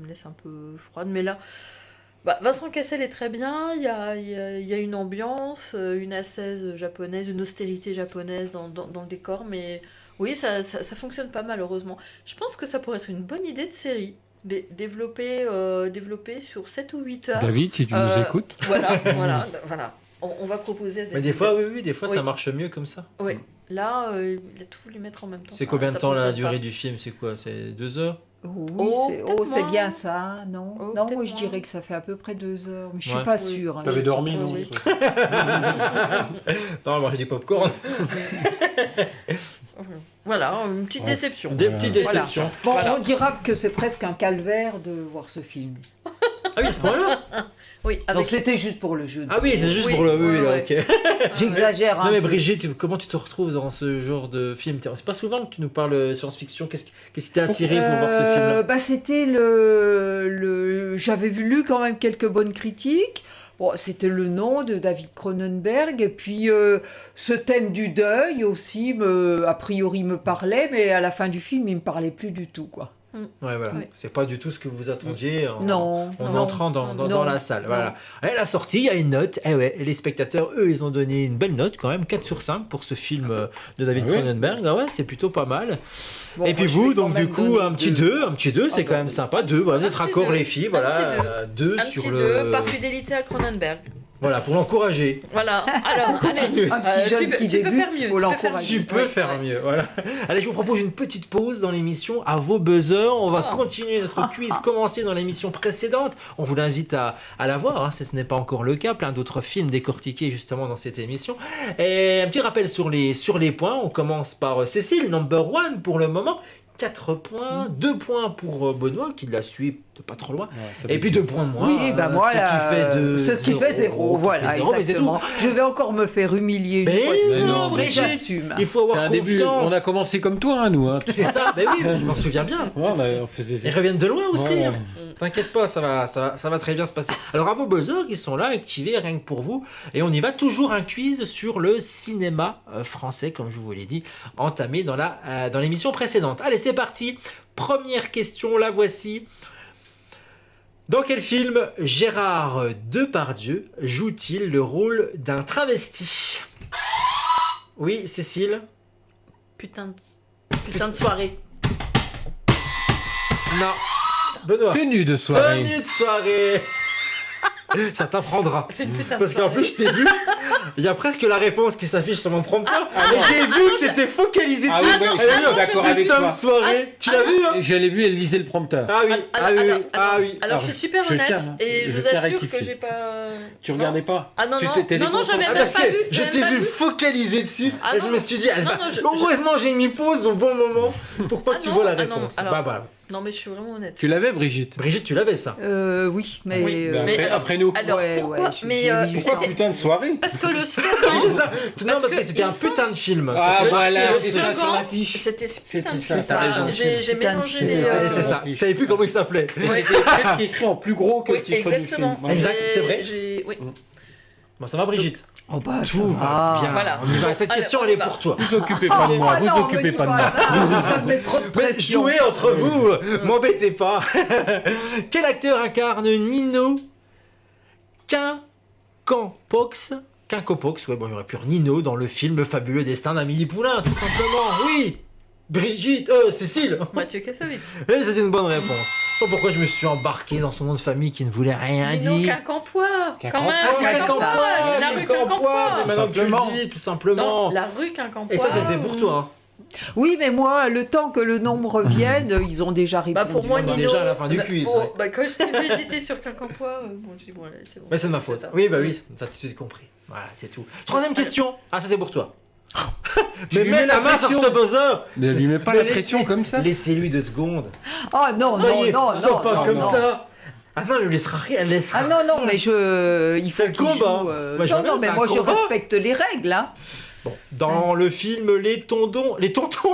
laisse un peu froide. Mais là, Vincent Cassel est très bien. Il y a une ambiance, une ascèse japonaise, une austérité japonaise dans le décor. Mais oui, ça fonctionne pas malheureusement. Je pense que ça pourrait être une bonne idée de série. Développer sur 7 ou 8 heures. David, si tu nous écoutes. Voilà. On va proposer... Mais des fois, ça marche mieux comme ça. Oui, là, il a tout voulu mettre en même temps. C'est combien de temps la durée du film? C'est quoi? C'est 2 heures? Oui, c'est bien ça, non? Non, moi je dirais que ça fait à peu près 2 heures, mais je suis pas sûre. Tu avais dormi, non? Non, moi j'ai du popcorn. Voilà, une petite déception. Des petites déceptions. Voilà. Bon, on dira que c'est presque un calvaire de voir ce film. Ah oui, ce point-là. Oui, donc c'était juste pour le jeu. Ah oui, c'est juste pour le... Oui, ok. J'exagère. Non mais Brigitte, comment tu te retrouves dans ce genre de film? C'est pas souvent que tu nous parles science-fiction. Qu'est-ce qui t'a attiré pour voir ce film-là? C'était j'avais lu quand même quelques bonnes critiques. Bon, c'était le nom de David Cronenberg, et puis ce thème du deuil aussi, a priori me parlait, mais à la fin du film, il me parlait plus du tout, quoi. Ouais, voilà. Oui. C'est pas du tout ce que vous attendiez en entrant dans la salle. Voilà. Et la sortie, il y a une note. Et les spectateurs, eux, ils ont donné une belle note quand même, 4/5 pour ce film de David Cronenberg. Ah ouais, c'est plutôt pas mal. Bon, et puis vous, donc du coup, un petit 2, c'est quand même sympa. 2, voilà, vous êtes raccord les filles, voilà. 2 sur le... 2 par fidélité à Cronenberg. Voilà, pour l'encourager. Voilà, alors, allez, un petit jeune qui débute, il faut l'encourager. Tu peux faire mieux, voilà. Allez, je vous propose une petite pause dans l'émission à vos buzzers. On va continuer notre quiz commencé dans l'émission précédente. On vous invite à la voir, si ce n'est pas encore le cas. Plein d'autres films décortiqués justement dans cette émission. Et un petit rappel sur les points. On commence par Cécile, number 1 pour le moment. 4 points, 2 points pour Benoît qui la suit de pas trop loin, et puis 2 points de moins. Oui, moi, ce qui fait 0, voilà, exactement. Je vais encore me faire humilier une fois. Mais j'assume. Il faut avoir confiance. Début, on a commencé comme toi, nous. Hein. C'est ça, oui, je m'en souviens bien. On faisait... Ils reviennent de loin aussi. Ouais. T'inquiète pas, ça va très bien se passer. Alors à vos buzzers qui sont là, activés rien que pour vous, et on y va, toujours un quiz sur le cinéma français, comme je vous l'ai dit, entamé dans l'émission précédente. Allez, c'est parti. première question, la voici. Dans quel film Gérard Depardieu joue-t-il le rôle d'un travesti? Oui, Cécile? Putain de soirée. Non. Benoît? Tenue de soirée. Tenue de soirée. Ça t'apprendra. C'est une putain de Parce qu'en soirée. plus, je t'ai vu, il y a presque la réponse qui s'affiche sur mon prompteur. Et j'ai vu que t'étais focalisé Ah dessus. oui, je suis d'accord avec Putain toi. de soirée. Tu l'as vu, hein? Je l'ai vu, elle lisait le prompteur. Ah oui, oui. Alors, je suis super je honnête tiens, et je je vous tiens à assure rectifier. que j'ai pas. Tu regardais pas? Ah non, Tu non, t'es non, non, j'avais Ah, même parce pas que vu. je j'avais t'ai pas vu focaliser dessus Ah et non. je me suis dit, elle Non, va. non, Heureusement, j'ai mis pause au bon moment pour pas que tu vois la non, réponse. alors- Bah. Non, mais je suis vraiment honnête. Tu l'avais, Brigitte? Brigitte, tu l'avais ça? Oui, mais... Oui, Bah, mais après, alors- après nous. Alors, Ouais, pourquoi ouais, Mais Pourquoi c'était- putain de soirée? Parce que le Oui, c'est slogan. ça. Non, parce que c'était il un me semble- putain de film. Ah, C'était- voilà, le c'est ça sur slogan, l'affiche. C'était putain de ça, film. t'as raison. J'ai Putain de mélangé film. les. Ouais, c'est ça. Je savais plus comment il s'appelait. C'était presque écrit en plus gros que le Oui, titre du film. exactement. Ouais. Exact, c'est vrai. Oui. Bon, ça va, Brigitte? Oh bah, Tout va bien. Voilà. On y va. Cette Allez, question, on elle y est va. pour toi. Vous occupez pas de moi, Ah vous non, occupez me dis pas de moi. ça me met trop de Mais pression. jouez entre vous, m'embêtez pas. Quel acteur incarne Nino Quincopox? Quincopox, ouais, bon, j'aurais pu dire Nino dans le film Le fabuleux destin d'Amélie Poulain, tout simplement. Oui, Brigitte, Cécile. Mathieu Kassovitz. Et c'est une bonne réponse. Je sais pas pourquoi je me suis embarqué dans son nom de famille qui ne voulait rien Nino dire. Quincampoix. Quand Quincampoix, même, c'est Quincampoix. C'est la rue Quincampoix. Mais maintenant que tu le dis, tout simplement. Non, la rue Quincampoix. Et ça, c'était pour toi. Oui, mais moi, le temps que le nom me revienne, ils ont déjà répondu. Bah pour moi, On est Nino. déjà à la fin du quiz, bon, ouais. bah, quand j'ai hésité sur Quincampoix, bon, j'ai dit bon, allez, c'est bon. Mais c'est de ma faute. ça. Oui, bah oui, ça tout de suite compris. Voilà, c'est tout. Troisième question. Ah, ça c'est pour toi. Tu Mais lui mets mets la la main sur pression. ce buzzer. Ne lui mets pas la pression comme ça. Laissez-lui 2 secondes. Oh non, Soyez- non, sois non, pas non, comme non. ça. Ah non, elle ne laissera rien, elle laissera. Ah non, non, mais il faut C'est le qu'il combat. joue, Moi, je non, vois bien, non, c'est mais un moi je combat. respecte les règles, hein. Bon, dans le film Les Tontons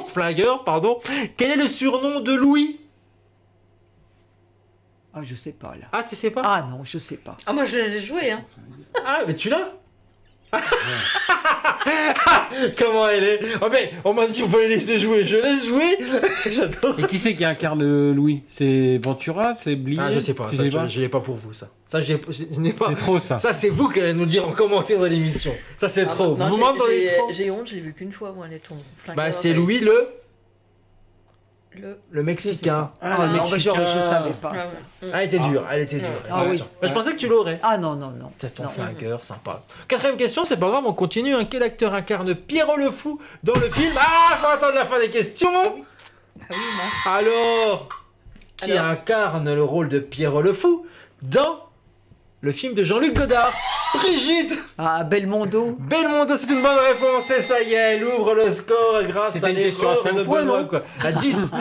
Flingueurs, pardon, quel est le surnom de Louis? Ah, je sais pas, là. Ah, tu sais pas? Ah non, je sais pas. Ah, moi, je l'ai joué, hein. Ah, mais tu l'as? Comment elle est? Oh mais on m'a dit qu'on fallait laisser jouer, je laisse jouer. J'adore. Et qui c'est qui incarne Louis? C'est Ventura? C'est Blier? Ah je sais pas, Tu ça, sais je l'ai pas pour vous ça. Ça je n'ai pas. C'est trop ça. Ça c'est vous qui allez nous le dire en commentaire de l'émission. Ça c'est trop. Non, Vous m'entendez trop? j'ai honte, je l'ai vu qu'une fois, moi, les tons. Bah c'est Louis le Mexicain. Ah, non, mais je savais pas. Ah, ça. ouais. Ah, elle était dure, elle était dure. Ah oui. Mais je pensais que tu l'aurais. Ah non, non, non. C'est ton Non. flingueur, sympa. Quatrième question, c'est pas grave, on continue. Quel acteur incarne Pierrot le Fou dans le film? Ah, faut attendre la fin des questions. Ah oui, non. Alors, qui Alors incarne le rôle de Pierrot le Fou dans le film de Jean-Luc Godard? Brigitte! Ah, Belmondo. Belmondo, c'est une bonne réponse, et ça y est, elle ouvre le score grâce C'était à une question à l'erreur 5 de points, Benoît, non quoi. À 10.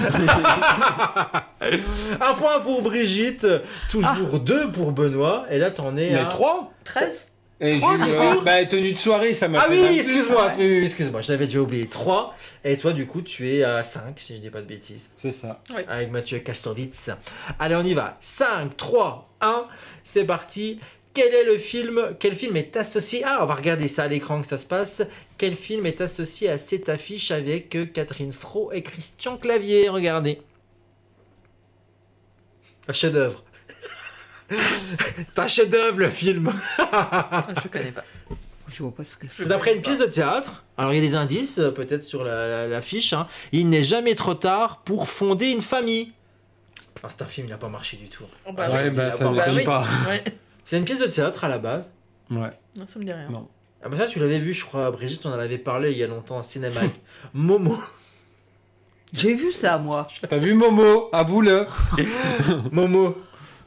Un point pour Brigitte, toujours 2 pour Benoît, et là t'en es Mais à 3? 13. Et j'ai Trois, eu, t'es sûr bah, tenue de soirée, ça m'a Ah fait oui, un peu- excuse-moi, oui, excuse-moi, je l'avais déjà oublié. 3, et toi du coup tu es à 5, si je dis pas de bêtises. C'est ça. Avec Mathieu Kassovitz. Allez, on y va. 5, 3, 1, c'est parti. Quel film est associé... Ah, on va regarder ça à l'écran que ça se passe. Quel film est associé à cette affiche avec Catherine Fro et Christian Clavier? Regardez. Un chef-d'œuvre. C'est un chef-d'œuvre le film. Je connais pas. Je vois pas ce que c'est. C'est d'après une pièce de théâtre. Alors il y a des indices, peut-être sur l'affiche. Hein. Il n'est jamais trop tard pour fonder une famille. Enfin, c'est un film, il n'a pas marché du tout. Oh, bah, Ouais, bah, ça ne bah, m'étonne oui. pas. Ouais. C'est une pièce de théâtre à la base. Ouais. Non, ça me dit rien. Non. Ah bah ça tu l'avais vu je crois, Brigitte, on en avait parlé il y a longtemps au cinéma. Momo. J'ai vu ça, moi. T'as vu Momo? Avoue-le. Momo.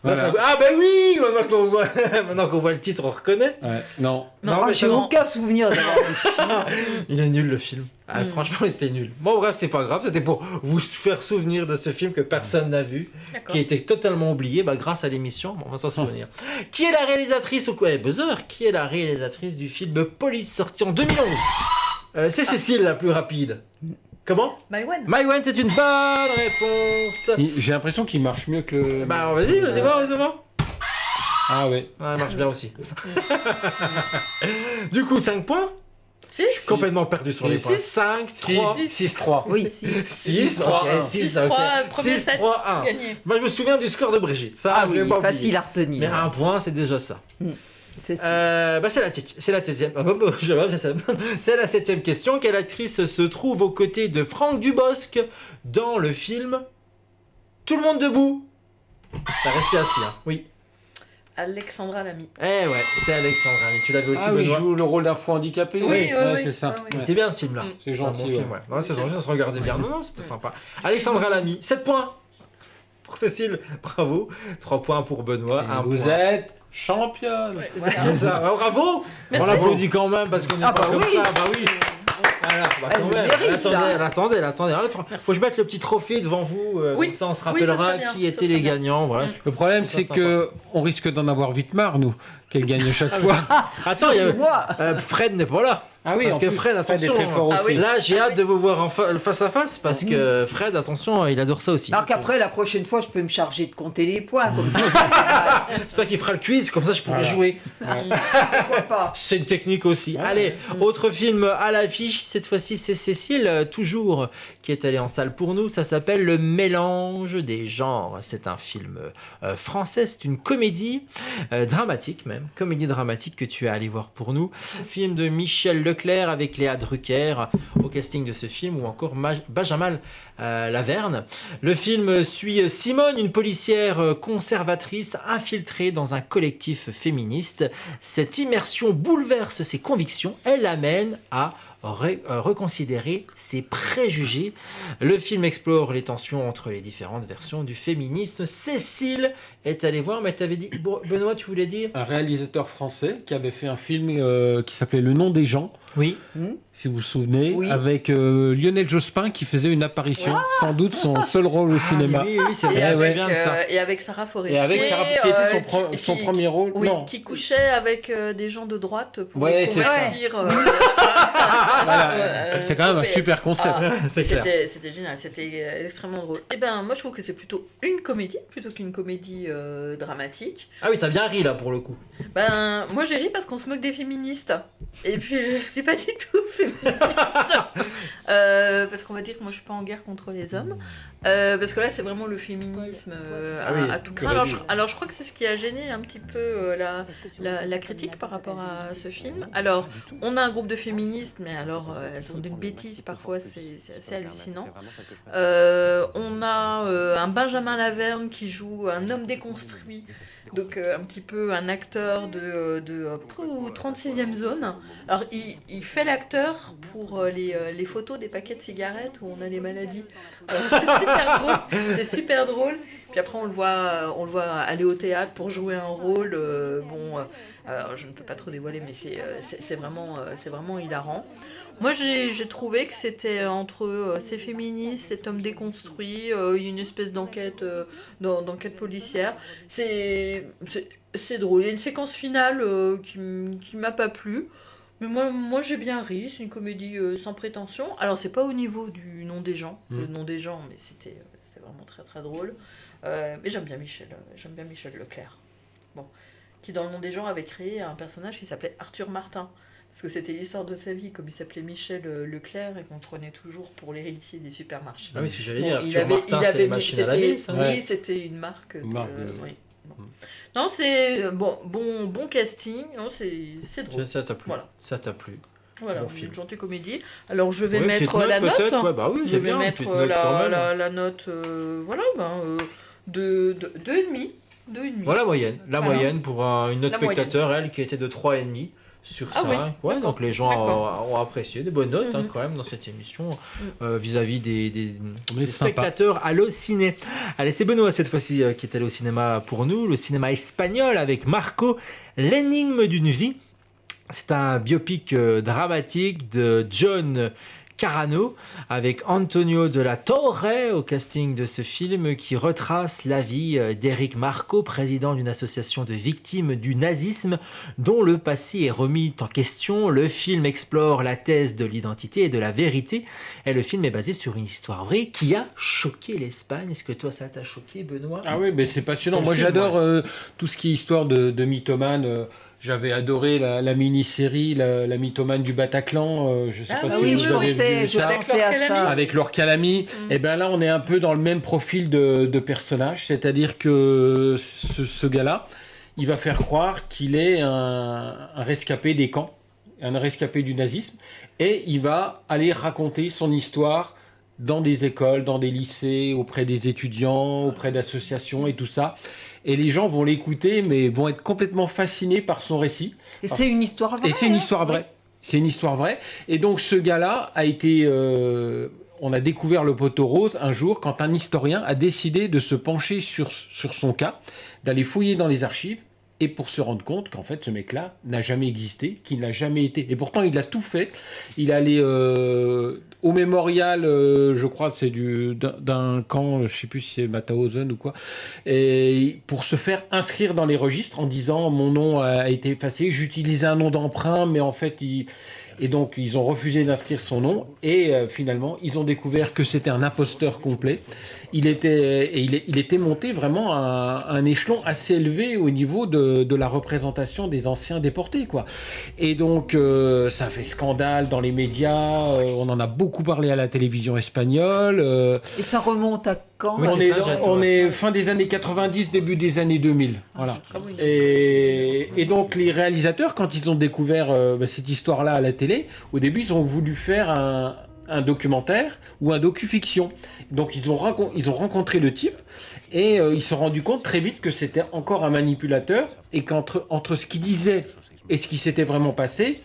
Voilà. Ah bah oui, maintenant qu'on voit le titre on reconnaît. Ouais. Non. Non, Ah, mais j'ai ça, non. aucun souvenir d'avoir vu ça. Il est nul le film. Ah, franchement c'était nul. Bon bref c'est pas grave, c'était pour vous faire souvenir de ce film que personne n'a vu, D'accord. qui était totalement oublié grâce à l'émission, bon, on va s'en souvenir. Qui est la réalisatrice, buzzer, qui est la réalisatrice du film Police sorti en 2011? C'est Cécile la plus rapide. Comment? Maïwen. Maïwen, c'est une bonne réponse. J'ai l'impression qu'il marche mieux que le. Bah vas-y voir. Ah ouais. Ah, elle marche bien aussi. Du coup, 5 points. Je suis complètement perdu sur les points. 5, 3, 6, 3. Oui, 6, 3, 1. 6, 3, 1. Moi, je me souviens du score de Brigitte. Ça, oui, facile à retenir. Mais un point, c'est déjà ça. C'est la septième. C'est la 7e question. Quelle actrice se trouve aux côtés de Franck Dubosc dans le film Tout le monde debout? T'as resté assis, hein. Oui. Alexandra Lamy. Eh ouais, c'est Alexandra Lamy. Tu l'avais aussi, Benoît. Il joue le rôle d'un fou handicapé. Oui, c'est ça. Il était bien ce film-là. C'est gentil. Bon film, ouais. C'est gentil, ça se regardait bien. Non, c'était sympa. Alexandra Lamy, 7 points pour Cécile. Bravo. 3 points pour Benoît. Vous êtes championne. Bravo. On l'applaudit quand même parce qu'on n'est pas comme ça. Bah oui. Quand même. Attendez. Faut que je mette le petit trophée devant vous. Comme ça, on se rappellera qui étaient les gagnants. Voilà. Le problème, c'est que on risque d'en avoir vite marre, nous, qu'elle gagne chaque fois. Attends, Fred n'est pas là. Ah oui, parce que Fred, attention, est très fort aussi. Là j'ai hâte de vous voir en face à face parce que Fred, attention, il adore ça aussi. Alors qu'après, la prochaine fois, je peux me charger de compter les points. C'est toi qui feras le quiz, comme ça je pourrai jouer. Pourquoi pas? C'est une technique aussi. Allez, autre film à l'affiche, cette fois-ci c'est Cécile, toujours, qui est allée en salle pour nous. Ça s'appelle Le mélange des genres. C'est un film français, c'est une comédie dramatique même, comédie dramatique que tu es allé voir pour nous. Film de Michel Leclerc avec Léa Drucker au casting de ce film, ou encore Benjamin Laverne. Le film suit Simone, une policière conservatrice infiltrée dans un collectif féministe. Cette immersion bouleverse ses convictions, elle l'amène à reconsidérer ses préjugés. Le film explore les tensions entre les différentes versions du féminisme. Cécile est allée voir, mais tu avais dit, Benoît, tu voulais dire? Un réalisateur français qui avait fait un film qui s'appelait Le nom des gens. Oui. Si vous vous souvenez, avec Lionel Jospin qui faisait une apparition, sans doute son seul rôle au cinéma. Oui, c'est vrai, bien ça. Et avec Sarah Forestier. Et avec Sarah qui était son premier rôle. Oui, non. qui couchait avec des gens de droite pour les convertir. Voilà. C'est quand même un super concept. C'était génial, c'était extrêmement drôle. Et ben moi je trouve que c'est plutôt une comédie plutôt qu'une comédie dramatique. Ah oui, t'as bien ri là pour le coup. Ben moi j'ai ri parce qu'on se moque des féministes. Et puis je suis pas du tout féministe. Parce qu'on va dire que moi je suis pas en guerre contre les hommes. Parce que là c'est vraiment le féminisme à tout craint. Alors je crois que c'est ce qui a gêné un petit peu la critique par rapport à ce film. Alors on a un groupe de féministes, mais alors elles sont d'une bêtise parfois, c'est assez hallucinant. On a un Benjamin Laverne qui joue un homme déconstruit, donc un petit peu un acteur de 36e zone. Alors il fait l'acteur pour les photos des paquets de cigarettes où on a les maladies. Alors, c'est super drôle. Puis après on le voit aller au théâtre pour jouer un rôle. Je ne peux pas trop dévoiler, mais c'est vraiment hilarant. Moi, j'ai trouvé que c'était entre ces féministes, cet homme déconstruit, une espèce d'enquête policière. C'est drôle. Il y a une séquence finale qui m'a pas plu. Mais moi j'ai bien ri. C'est une comédie sans prétention. Alors, c'est pas au niveau du nom des gens, le nom des gens, mais c'était vraiment très très drôle. Mais j'aime bien Michel Leclerc. Bon, qui dans le nom des gens avait créé un personnage qui s'appelait Arthur Martin. Parce que c'était l'histoire de sa vie, comme il s'appelait Michel Leclerc et qu'on prenait toujours pour l'héritier des supermarchés. Ah oui, si j'allais dire, Arthur Martin, c'est les machines à laver, ça. Oui, c'était une marque. Oui. Bon. Non, c'est bon casting, non, c'est drôle. Ça t'a plu. Voilà. Ça t'a plu. Voilà, bon film. Une gentille comédie. Alors je vais mettre la note. Je vais mettre la note, de 2,5. 2,5. Voilà la moyenne pour une note spectateur, elle, qui était de 3,5. Sur 5, donc les gens ont apprécié, des bonnes notes quand même dans cette émission vis-à-vis des spectateurs Allociné. Allez, c'est Benoît cette fois-ci qui est allé au cinéma pour nous, le cinéma espagnol avec Marco, L'énigme d'une vie. C'est un biopic dramatique de John Carano avec Antonio de la Torre au casting de ce film qui retrace la vie d'Éric Marco, président d'une association de victimes du nazisme dont le passé est remis en question. Le film explore la thèse de l'identité et de la vérité et le film est basé sur une histoire vraie qui a choqué l'Espagne. Est-ce que toi ça t'a choqué, Benoît? Ah oui, mais c'est passionnant. Moi j'adore tout ce qui est histoire de mythomane. J'avais adoré la mini-série, la mythomane du Bataclan. Je sais pas si oui, vous avez vu je pensais à ça. Avec Laure Calamy. Et bien là, on est un peu dans le même profil de personnage. C'est-à-dire que ce gars-là, il va faire croire qu'il est un rescapé des camps, un rescapé du nazisme. Et il va aller raconter son histoire dans des écoles, dans des lycées, auprès des étudiants, auprès d'associations et tout ça. Et les gens vont l'écouter, mais vont être complètement fascinés par son récit. Et c'est une histoire vraie. Et c'est une histoire vraie. C'est une histoire vraie. Et donc ce gars-là a été... on a découvert le poteau rose un jour quand un historien a décidé de se pencher sur son cas, d'aller fouiller dans les archives, et pour se rendre compte qu'en fait ce mec-là n'a jamais existé, qu'il n'a jamais été. Et pourtant il a tout fait. Il est allé au mémorial, je crois c'est d'un camp, je sais plus si c'est Mauthausen ou quoi, et pour se faire inscrire dans les registres en disant mon nom a été effacé, j'utilisais un nom d'emprunt, mais en fait et donc ils ont refusé d'inscrire son nom, et finalement ils ont découvert que c'était un imposteur complet. Il était monté vraiment à un échelon assez élevé au niveau de la représentation des anciens déportés, quoi. Et donc ça fait scandale dans les médias, on en a beaucoup parlé à la télévision espagnole. Et ça remonte à quand? On est fin des années 90, début des années 2000. Voilà. Et donc les réalisateurs, quand ils ont découvert cette histoire-là à la télé, au début ils ont voulu faire un documentaire ou un docu-fiction. Donc ils ont rencontré le type et ils se sont rendus compte très vite que c'était encore un manipulateur et qu'entre ce qu'il disait et ce qui s'était vraiment passé,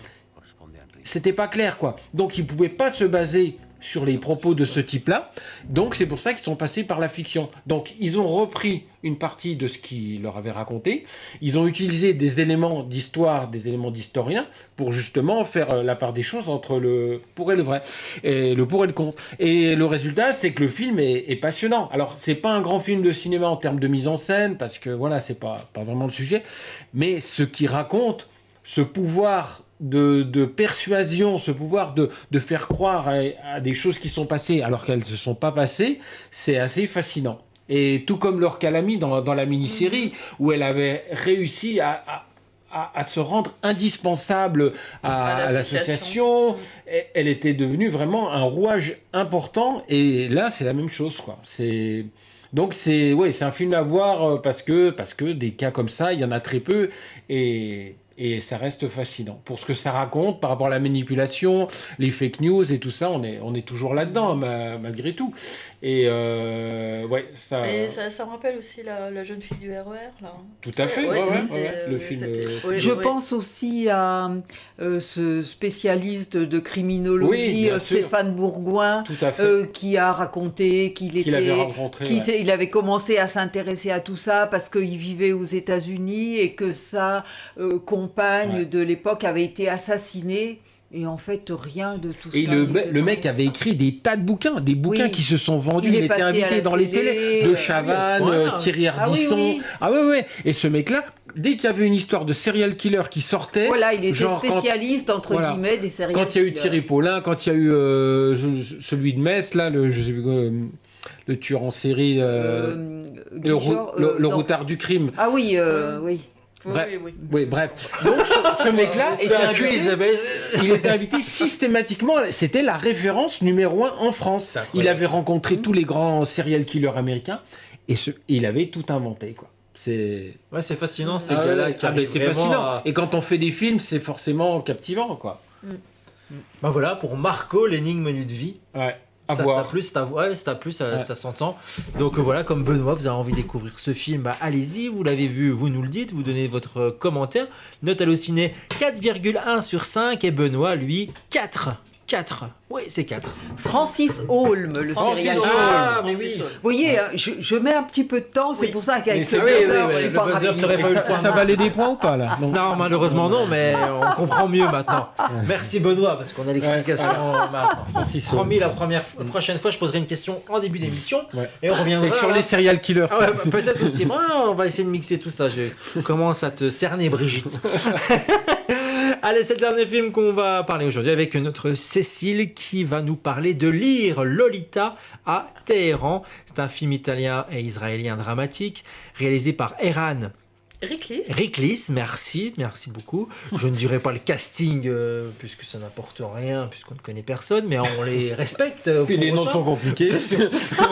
c'était pas clair, quoi. Donc ils pouvaient pas se baser sur les propos de ce type-là. Donc c'est pour ça qu'ils sont passés par la fiction. Donc ils ont repris une partie de ce qu'il leur avait raconté. Ils ont utilisé des éléments d'histoire, des éléments d'historien pour justement faire la part des choses entre le pour et le vrai, et le pour et le contre. Et le résultat, c'est que le film est passionnant. Alors c'est pas un grand film de cinéma en termes de mise en scène, parce que voilà, c'est pas vraiment le sujet, mais ce qu'il raconte, ce pouvoir de persuasion, ce pouvoir de faire croire à des choses qui sont passées alors qu'elles ne se sont pas passées, c'est assez fascinant. Et tout comme Laure Calamy dans la mini-série, où elle avait réussi à se rendre indispensable à l'association, elle était devenue vraiment un rouage important, et là c'est la même chose, quoi. Donc c'est un film à voir parce que des cas comme ça, il y en a très peu, et ça reste fascinant. Pour ce que ça raconte par rapport à la manipulation, les fake news et tout ça, on est toujours là-dedans, malgré tout. Et ça... Et ça me rappelle aussi la jeune fille du RER, là. Tout à fait, le film. Je pense aussi à ce spécialiste de criminologie, Stéphane Bourgoin, qui a raconté qu'il avait commencé à s'intéresser à tout ça parce qu'il vivait aux États-Unis et que sa compagne de l'époque avait été assassinée. Et en fait, rien de tout ça. Et le mec avait écrit des tas de bouquins, qui se sont vendus. Il était invité dans les télés, de Chavannes, Thierry Ardisson. Et ce mec-là, dès qu'il y avait une histoire de serial killer qui sortait... Voilà, il était spécialiste, entre guillemets, des serial killers. Quand il y a eu Thierry Paulin, quand il y a eu celui de Metz, là, le tueur en série, le routard du crime. Ah oui, oui. Oui, bref. Donc ce mec-là il était invité systématiquement. C'était la référence numéro 1 en France. Il avait rencontré tous les grands serial killers américains et il avait tout inventé, quoi. C'est fascinant ces gars-là qui arrivent vraiment fascinant. Et quand on fait des films, c'est forcément captivant, quoi. Ben voilà, pour Marco, l'énigme de vie. Ouais. Ça t'a plu, ça s'entend. Donc voilà, comme Benoît, vous avez envie de découvrir ce film, allez-y, vous l'avez vu, vous nous le dites, vous donnez votre commentaire. Note Allociné 4,1 sur 5 et Benoît, lui, 4. Oui, c'est 4. Francis Holm, le serial killer. Ah, mais oui. Vous voyez, je mets un petit peu de temps, c'est pour ça qu'avec ce buzzer, je suis pas rapide. Ça valait des points ou pas, là? Non, malheureusement non, mais on comprend mieux maintenant. Merci Benoît, parce qu'on a l'explication maintenant. Francis Promis, la prochaine fois, je poserai une question en début d'émission et on reviendra. Et sur les serial killers. Peut-être aussi. On va essayer de mixer tout ça. Je commence à te cerner, Brigitte. Allez, c'est le dernier film qu'on va parler aujourd'hui avec notre Cécile qui va nous parler de Lire Lolita à Téhéran. C'est un film italien et israélien dramatique réalisé par Eran Rick Lys, merci beaucoup. Je ne dirai pas le casting, puisque ça n'apporte rien, puisqu'on ne connaît personne, mais on les respecte. Puis les noms sont compliqués. C'est surtout ça.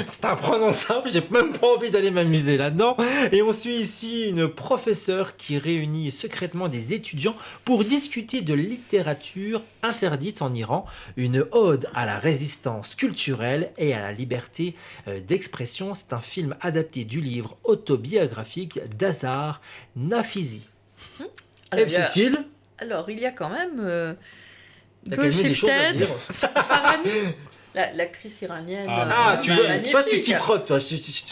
C'est imprononçable, j'ai même pas envie d'aller m'amuser là-dedans. Et on suit ici une professeure qui réunit secrètement des étudiants pour discuter de littérature interdite en Iran, une ode à la résistance culturelle et à la liberté d'expression. C'est un film adapté du livre autobiographique d'Azar Nafizi. Et Cécile. Alors, il y a quand même Golshifteh Farahani, l'actrice iranienne. Toi, tu t'y frottes, toi.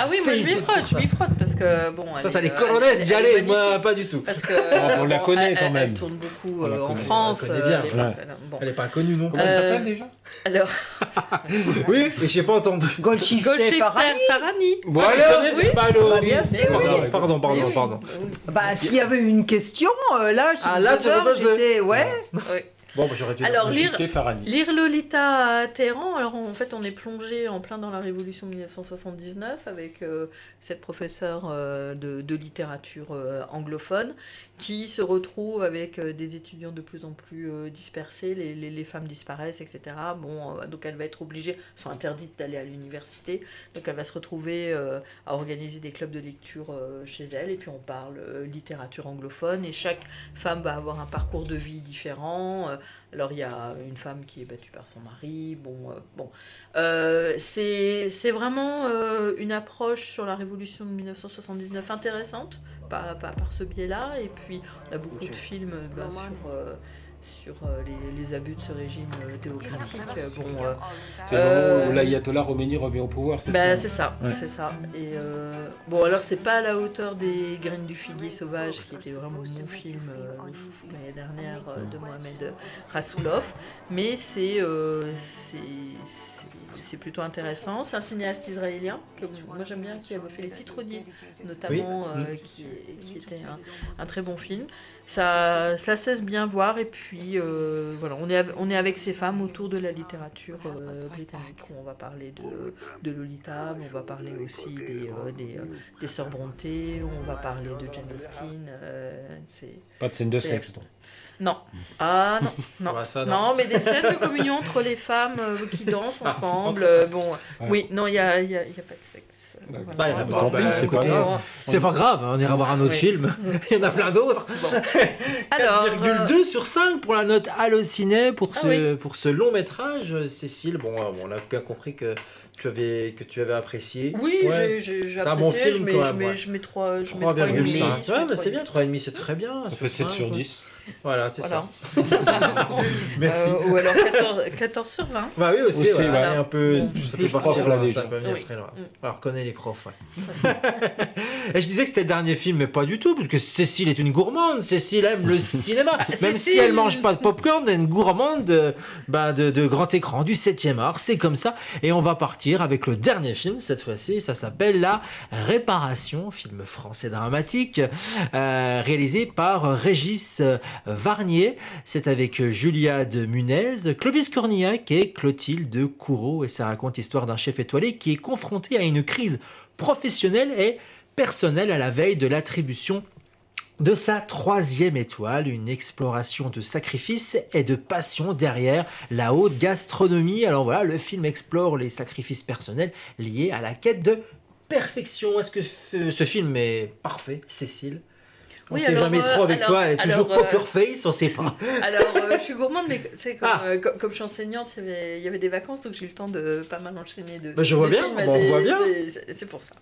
Oui, moi, je m'y frotte parce que bon. Toi, ça les colonaises, d'y aller, moi, pas du tout. Parce que on la connaît quand même. Elle tourne beaucoup en France. Elle connaît bien. Elle n'est pas connue non plus. Comment elle s'appelle déjà? Alors. Oui, mais je n'ai pas entendu. Golshifteh Farahani. Voilà. Oui. Pardon. Bah, s'il y avait une question, là, j'étais. Ouais. Bon, j'aurais dû lire Lolita à Téhéran. Alors en fait, on est plongé en plein dans la révolution de 1979 avec cette professeure de littérature anglophone qui se retrouve avec des étudiants de plus en plus dispersés. Les femmes disparaissent, etc. Donc elle va être obligée, sont interdites d'aller à l'université. Donc elle va se retrouver à organiser des clubs de lecture chez elle. Et puis on parle littérature anglophone. Et chaque femme va avoir un parcours de vie différent. Alors il y a une femme qui est battue par son mari. C'est vraiment une approche sur la révolution de 1979 intéressante par ce biais-là. Et puis on a beaucoup de films sur les abus de ce régime théocratique. C'est le moment où l'ayatollah Khomeini revient au pouvoir, c'est ça? C'est ça, ouais. C'est ça. Et alors c'est pas à la hauteur des Graines du figuier sauvage, qui était vraiment mon film l'année dernière de Mohamed Rassoulov, mais c'est plutôt intéressant. C'est un cinéaste israélien que moi j'aime bien, qui avait fait Les Citronniers notamment, qui était un très bon film. Ça cesse bien voir, et puis voilà, on est avec ces femmes autour de la littérature britannique. On va parler de Lolita, mais on va parler aussi des sœurs Brontë, on va parler de Jane Austen. Pas de scène de sexe, donc. Non. Ah non. Non, mais des scènes de communion entre les femmes qui dansent ensemble. Oui, non, il n'y a pas de sexe. C'est pas grave, on ira voir un autre film. Il y en a plein d'autres. 4,2 sur 5 pour la note Allociné pour ce long métrage. Cécile, on a bien compris que tu avais apprécié. Oui, j'ai apprécié. C'est un bon film, je mets 3,5. Ouais, mais c'est bien, 3,5 c'est très bien. Ça fait 7 sur 10. Voilà, c'est ça. Merci. Ou alors 14 sur 20. Bah oui, aussi un peu. Ça peut partir là, déjà. Alors, connaît les profs, Et je disais que c'était le dernier film, mais pas du tout, parce que Cécile est une gourmande. Cécile aime le cinéma. Même si elle mange pas de popcorn, elle est une gourmande de grand écran, du 7e art. C'est comme ça. Et on va partir avec le dernier film, cette fois-ci. Ça s'appelle La Réparation, film français dramatique, réalisé par Régis Varnier. C'est avec Julia de Munez, Clovis Cornillac et Clotilde Courreau, et ça raconte l'histoire d'un chef étoilé qui est confronté à une crise professionnelle et personnelle à la veille de l'attribution de sa 3e étoile, une exploration de sacrifices et de passion derrière la haute gastronomie. Alors voilà, le film explore les sacrifices personnels liés à la quête de perfection. Est-ce que ce film est parfait, Cécile? On ne sait jamais trop avec toi, elle est toujours poker face, on ne sait pas. Alors, je suis gourmande, mais tu sais, comme je suis enseignante, il y avait des vacances, donc j'ai eu le temps de pas mal enchaîner je vois bien, on voit bien. C'est pour ça.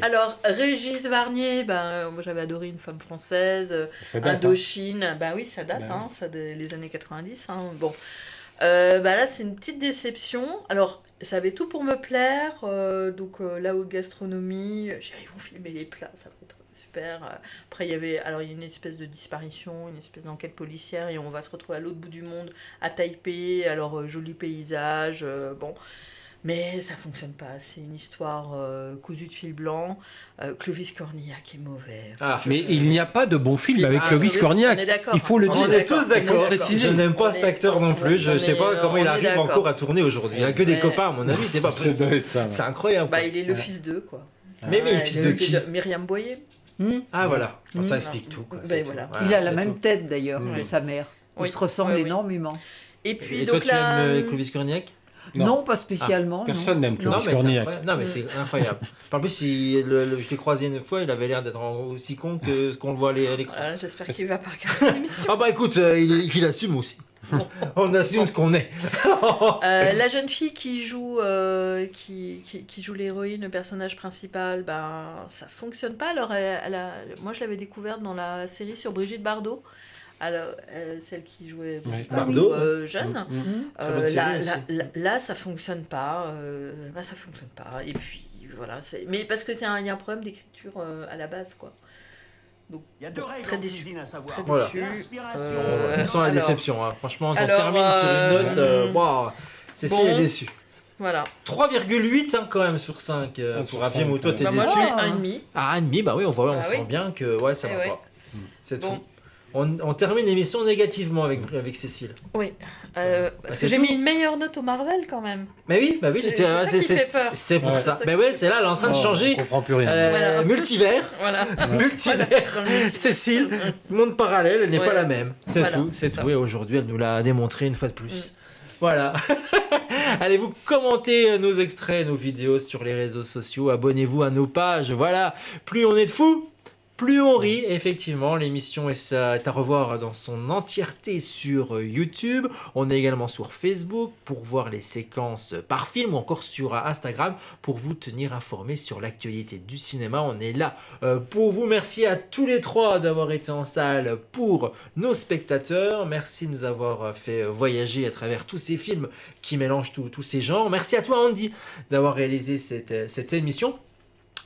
Alors, Régis Varnier, moi j'avais adoré Une femme française, Indochine, oui, ça date, les années 90. Là, c'est une petite déception. Alors, ça avait tout pour me plaire, la haute gastronomie, ils vont filmer les plats, ça va être super. Après, il y a une espèce de disparition, une espèce d'enquête policière, et on va se retrouver à l'autre bout du monde, à Taipei. Alors, joli paysage, mais ça fonctionne pas. C'est une histoire cousue de fil blanc. Clovis Cornillac est mauvais. Mais il n'y a pas de bon film avec Clovis Cornillac. Il faut le dire. On est tous d'accord. Je n'aime pas cet acteur non plus. Je ne sais pas comment il arrive encore à tourner aujourd'hui. Il n'y a que des copains, à mon avis. C'est pas possible. C'est incroyable. Il est le fils d'eux, quoi. Mais fils de qui? Myriam Boyer. Ah voilà, ça explique tout. Quoi, ben, voilà. Il a la même tête d'ailleurs que sa mère. Ils se ressemblent énormément. Et puis toi, tu aimes Clovis Cornillac? Non, pas spécialement. Personne n'aime Clovis Cornillac. Non, mais c'est incroyable. En plus, je l'ai croisé une fois, il avait l'air d'être aussi con que ce qu'on le voit à l'écran. Voilà, j'espère qu'il va pas regarder l'émission. Ah bah écoute, il assume aussi. On assume ce qu'on est. La jeune fille qui joue l'héroïne, le personnage principal, ça fonctionne pas. Alors, moi, je l'avais découverte dans la série sur Brigitte Bardot. Alors, celle qui jouait Bardot, jeune. Là, ça fonctionne pas. Ça fonctionne pas. Et puis, voilà. Mais parce qu'il y a un problème d'écriture à la base, quoi. Donc, il y a 2 règles très en déçu. cuisine à savoir. Voilà. On sent la déception. Hein. Franchement, on termine sur une note. Cécile est déçue. Voilà. 3,8 quand même sur 5 pour un film où toi t'es déçu. Moi, je suis 1,5. Ah, 1,5, bah oui, on sent bien que ça va pas. C'est tout. On termine l'émission négativement avec Cécile. Oui, parce que j'ai mis une meilleure note au Marvel quand même. Mais oui, c'est pour ça. Mais ouais, c'est là, elle est en train de changer. On comprend plus rien. Multivers. Multivers. Cécile, monde parallèle, elle n'est pas la même. C'est tout. Et aujourd'hui, elle nous l'a démontré une fois de plus. Voilà. Allez vous commenter nos extraits, nos vidéos sur les réseaux sociaux. Abonnez-vous à nos pages. Voilà. Plus on est de fous, plus on rit. Effectivement, l'émission est à revoir dans son entièreté sur YouTube. On est également sur Facebook pour voir les séquences par film ou encore sur Instagram pour vous tenir informés sur l'actualité du cinéma. On est là pour vous. Merci à tous les 3 d'avoir été en salle pour nos spectateurs. Merci de nous avoir fait voyager à travers tous ces films qui mélangent tous ces genres. Merci à toi Andy d'avoir réalisé cette émission.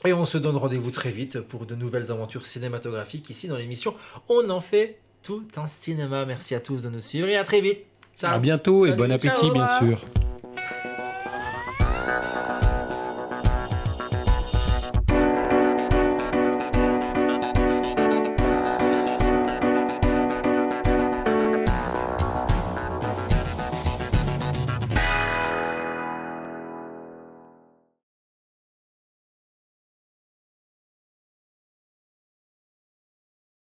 Et on se donne rendez-vous très vite pour de nouvelles aventures cinématographiques ici dans l'émission On en fait tout un cinéma. Merci à tous de nous suivre et à très vite. Ciao. À bientôt. Salut, et bon appétit bien sûr.